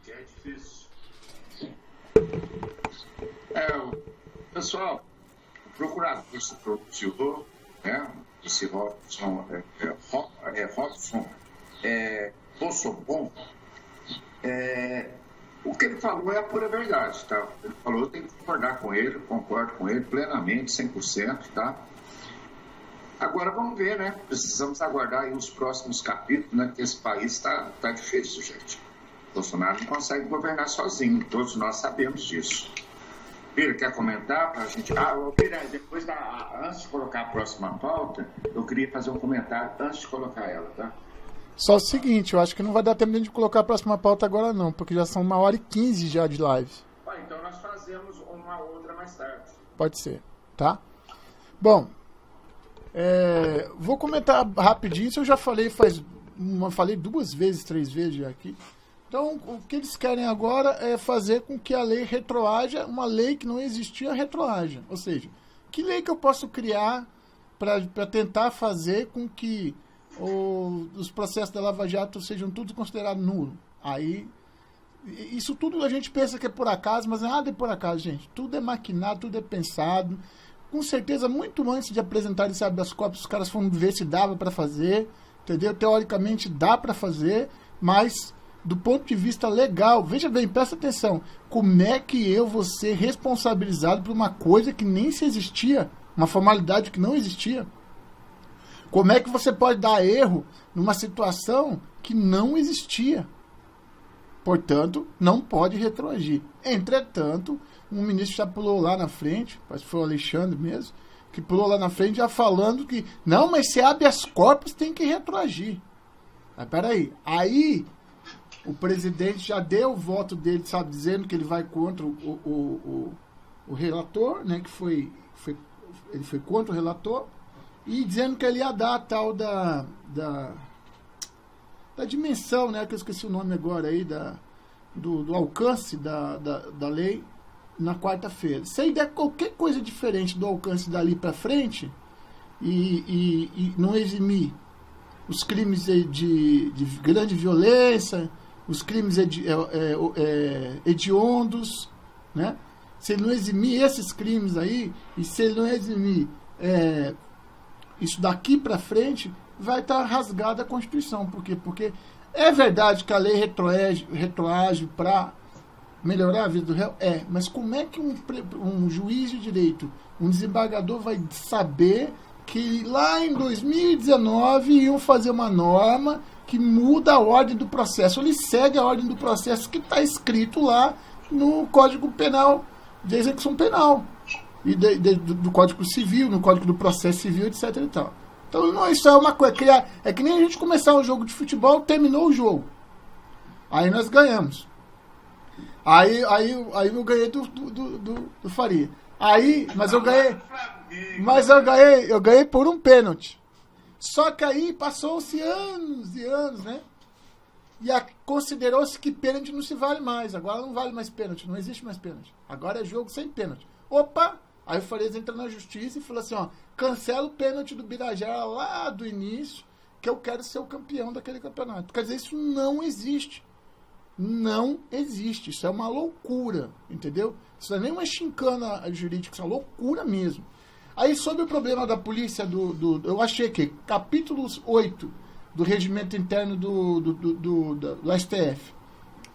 É difícil. Pessoal, o procurador se pronunciou, né? Esse Robson Pozobon, o que ele falou é a pura verdade, tá? Ele falou, eu tenho que concordar com ele, concordo com ele plenamente, 100%, tá? Agora vamos ver, né? Precisamos aguardar aí os próximos capítulos, né? Porque esse país tá difícil, gente. Bolsonaro não consegue governar sozinho, todos nós sabemos disso. Pira, quer comentar para a gente? Pira, depois antes de colocar a próxima pauta, eu queria fazer um comentário antes de colocar ela, tá? Só o seguinte, eu acho que não vai dar tempo de colocar a próxima pauta agora não, porque já são 1h15 já de live. Então nós fazemos uma outra mais tarde. Pode ser, tá? Bom, vou comentar rapidinho, isso eu já falei falei 2 vezes, 3 vezes já aqui. Então, o que eles querem agora é fazer com que a lei retroaja, uma lei que não existia, retroaja. Ou seja, que lei que eu posso criar para tentar fazer com que os processos da Lava Jato sejam tudo considerados nulos? Aí, isso tudo a gente pensa que é por acaso, mas nada é por acaso, gente. Tudo é maquinado, tudo é pensado. Com certeza, muito antes de apresentar esse habeas corpus, os caras foram ver se dava para fazer, entendeu? Teoricamente dá para fazer, mas do ponto de vista legal, veja bem, presta atenção, como é que eu vou ser responsabilizado por uma coisa que nem se existia, uma formalidade que não existia? Como é que você pode dar erro numa situação que não existia? Portanto, não pode retroagir. Entretanto, um ministro já pulou lá na frente, parece que foi o Alexandre mesmo, que pulou lá na frente já falando que, não, mas se habeas corpus tem que retroagir. Mas peraí, aí o presidente já deu o voto dele, sabe, dizendo que ele vai contra o relator, né, ele foi contra o relator, e dizendo que ele ia dar a tal da dimensão, né, que eu esqueci o nome agora aí, do alcance da lei na quarta-feira. Se ele der qualquer coisa diferente do alcance dali para frente e não eximir os crimes de grande violência, os crimes hediondos, né? Se ele não eximir esses crimes aí, e se ele não eximir isso daqui para frente, vai estar rasgada a Constituição. Por quê? Porque é verdade que a lei retroage para melhorar a vida do réu? Mas como é que um juiz de direito, um desembargador vai saber que lá em 2019 iam fazer uma norma que muda a ordem do processo? Ele segue a ordem do processo que está escrito lá no Código Penal de Execução Penal e do Código Civil, no Código do Processo Civil, etc. E tal. Então, não, isso é uma coisa. É que nem a gente começar um jogo de futebol, terminou o jogo. Aí nós ganhamos. Aí eu ganhei do Faria. Mas eu ganhei por um pênalti. Só que aí passou-se anos e anos, né? E considerou-se que pênalti não se vale mais. Agora não vale mais pênalti, não existe mais pênalti. Agora é jogo sem pênalti. Opa! Aí o Farias entra na justiça e falou assim, ó, cancela o pênalti do Birajara lá do início, que eu quero ser o campeão daquele campeonato. Quer dizer, isso não existe. Não existe. Isso é uma loucura, entendeu? Isso não é nem uma chincana jurídica, isso é uma loucura mesmo. Aí, sobre o problema da polícia, eu achei que capítulo 8 do regimento interno do STF,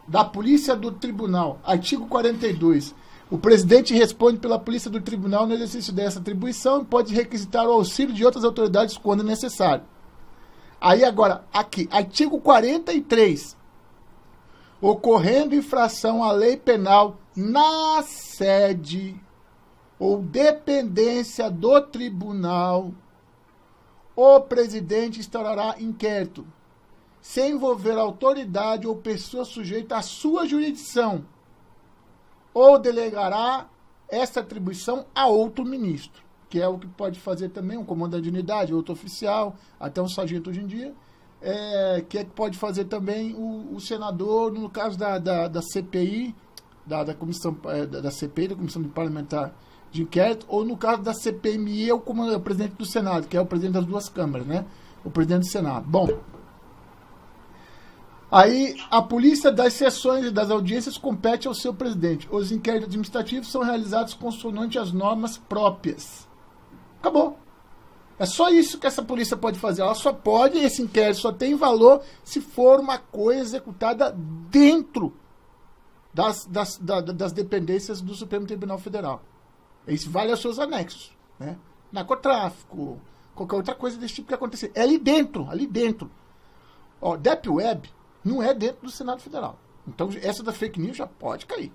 da polícia do tribunal, artigo 42, o presidente responde pela polícia do tribunal no exercício dessa atribuição e pode requisitar o auxílio de outras autoridades quando necessário. Aí agora, aqui, artigo 43, ocorrendo infração à lei penal na sede ou dependência do tribunal, o presidente instaurará inquérito, se envolver autoridade ou pessoa sujeita à sua jurisdição, ou delegará essa atribuição a outro ministro, que é o que pode fazer também um comandante de unidade, outro oficial, até um sargento hoje em dia, que é que pode fazer também o senador, no caso da CPI, da comissão da CPI, da Comissão Parlamentar de Inquérito, ou no caso da CPMI, é o presidente do Senado, que é o presidente das duas câmaras, né? O presidente do Senado. Bom, aí a polícia das sessões e das audiências compete ao seu presidente. Os inquéritos administrativos são realizados consoante as normas próprias. Acabou. É só isso que essa polícia pode fazer. Ela só pode, esse inquérito só tem valor se for uma coisa executada dentro das dependências do Supremo Tribunal Federal. Isso vale aos seus anexos, né? Narcotráfico, qualquer outra coisa desse tipo que acontecer. É ali dentro. Ó, Deep Web não é dentro do Senado Federal. Então, essa da fake news já pode cair.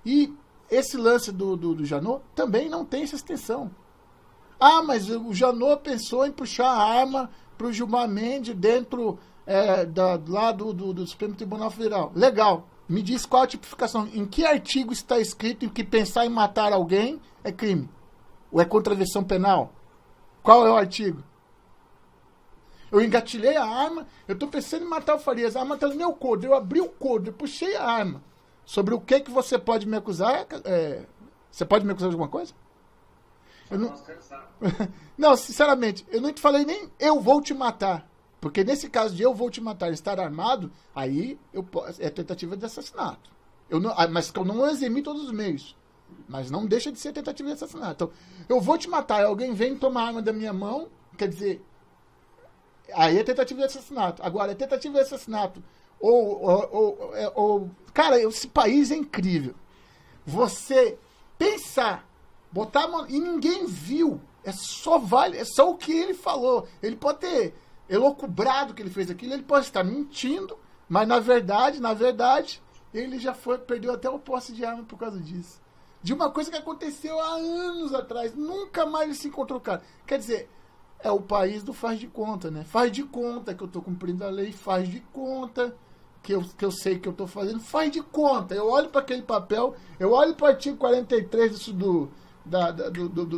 E esse lance do Janot também não tem essa extensão. Ah, mas o Janot pensou em puxar a arma para o Gilmar Mendes dentro lá do Supremo Tribunal Federal. Legal. Me diz qual a tipificação. Em que artigo está escrito em que pensar em matar alguém é crime? Ou é contravenção penal? Qual é o artigo? Eu engatilhei a arma, eu estou pensando em matar o Farias. A arma está no meu couro. Eu abri o couro, eu puxei a arma. Sobre o que você pode me acusar? Você pode me acusar de alguma coisa? Não, sinceramente, eu não te falei nem eu vou te matar. Porque nesse caso de eu vou te matar e estar armado, aí é tentativa de assassinato. Mas que eu não eximi todos os meios. Mas não deixa de ser tentativa de assassinato. Então, eu vou te matar, alguém vem tomar a arma da minha mão, quer dizer, aí é tentativa de assassinato. Agora, é tentativa de assassinato. Cara, esse país é incrível. Você pensar, botar a mão, e ninguém viu. É só o que ele falou. Ele pode ter elocubrado que ele fez aquilo, ele pode estar mentindo, mas na verdade, ele já perdeu até o posse de arma por causa disso. De uma coisa que aconteceu há anos atrás, nunca mais ele se encontrou o cara. Quer dizer, é o país do faz de conta, né? Faz de conta que eu estou cumprindo a lei, faz de conta que eu sei que eu estou fazendo, faz de conta. Eu olho para aquele papel, eu olho para o artigo 43 disso do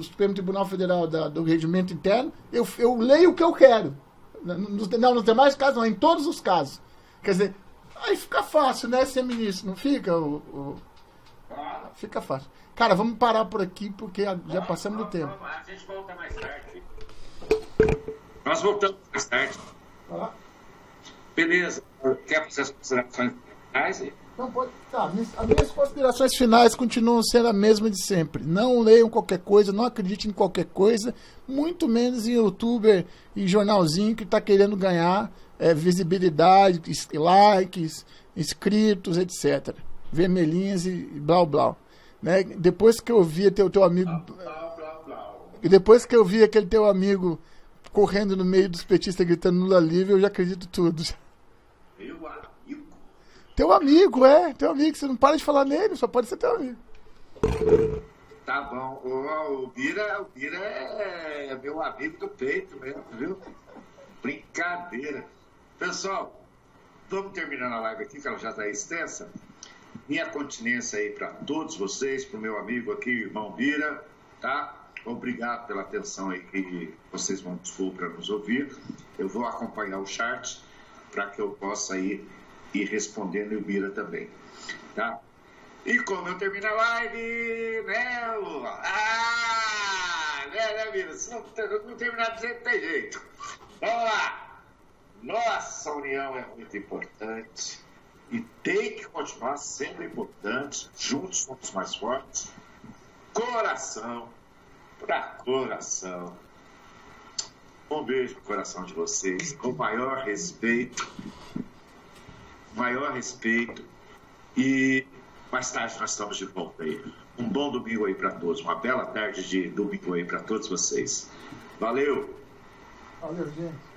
Supremo Tribunal Federal, do regimento interno, eu leio o que eu quero. Não tem mais casos, não, em todos os casos. Quer dizer, aí fica fácil, né, ser ministro, não fica? Fica fácil. Cara, vamos parar por aqui, porque já passamos do tempo. A gente volta mais tarde. Nós voltamos mais tarde. Beleza. Quer fazer as considerações finais aí? Não pode. Tá, as minhas considerações finais continuam sendo a mesma de sempre. Não leiam qualquer coisa, não acreditem em qualquer coisa, muito menos em youtuber e jornalzinho que está querendo ganhar visibilidade, likes, inscritos, etc. Vermelhinhas e blá blá. Né? Depois que eu vi teu amigo. E depois que eu vi aquele teu amigo correndo no meio dos petistas gritando Lula livre, eu já acredito tudo. Meu amigo. Teu amigo, teu amigo. Você não para de falar nele, só pode ser teu amigo. Tá bom. O Bira é meu amigo do peito mesmo, viu? Brincadeira. Pessoal, vamos terminando a live aqui, que ela já está extensa. Minha continência aí para todos vocês, para o meu amigo aqui, irmão Bira, tá? Obrigado pela atenção aí que vocês vão dispor para nos ouvir. Eu vou acompanhar o chat para que eu possa ir respondendo e o Bira também, tá? E como eu termino a live, né, Lula? Né, Bira? Se não terminar de jeito, tem jeito. Vamos lá! Nossa união é muito importante e tem que continuar sendo importante. Juntos somos mais fortes. Coração para coração. Um beijo no coração de vocês, com maior respeito. E mais tarde nós estamos de volta aí. Um bom domingo aí para todos, uma bela tarde de domingo aí para todos vocês. Valeu! Valeu, gente.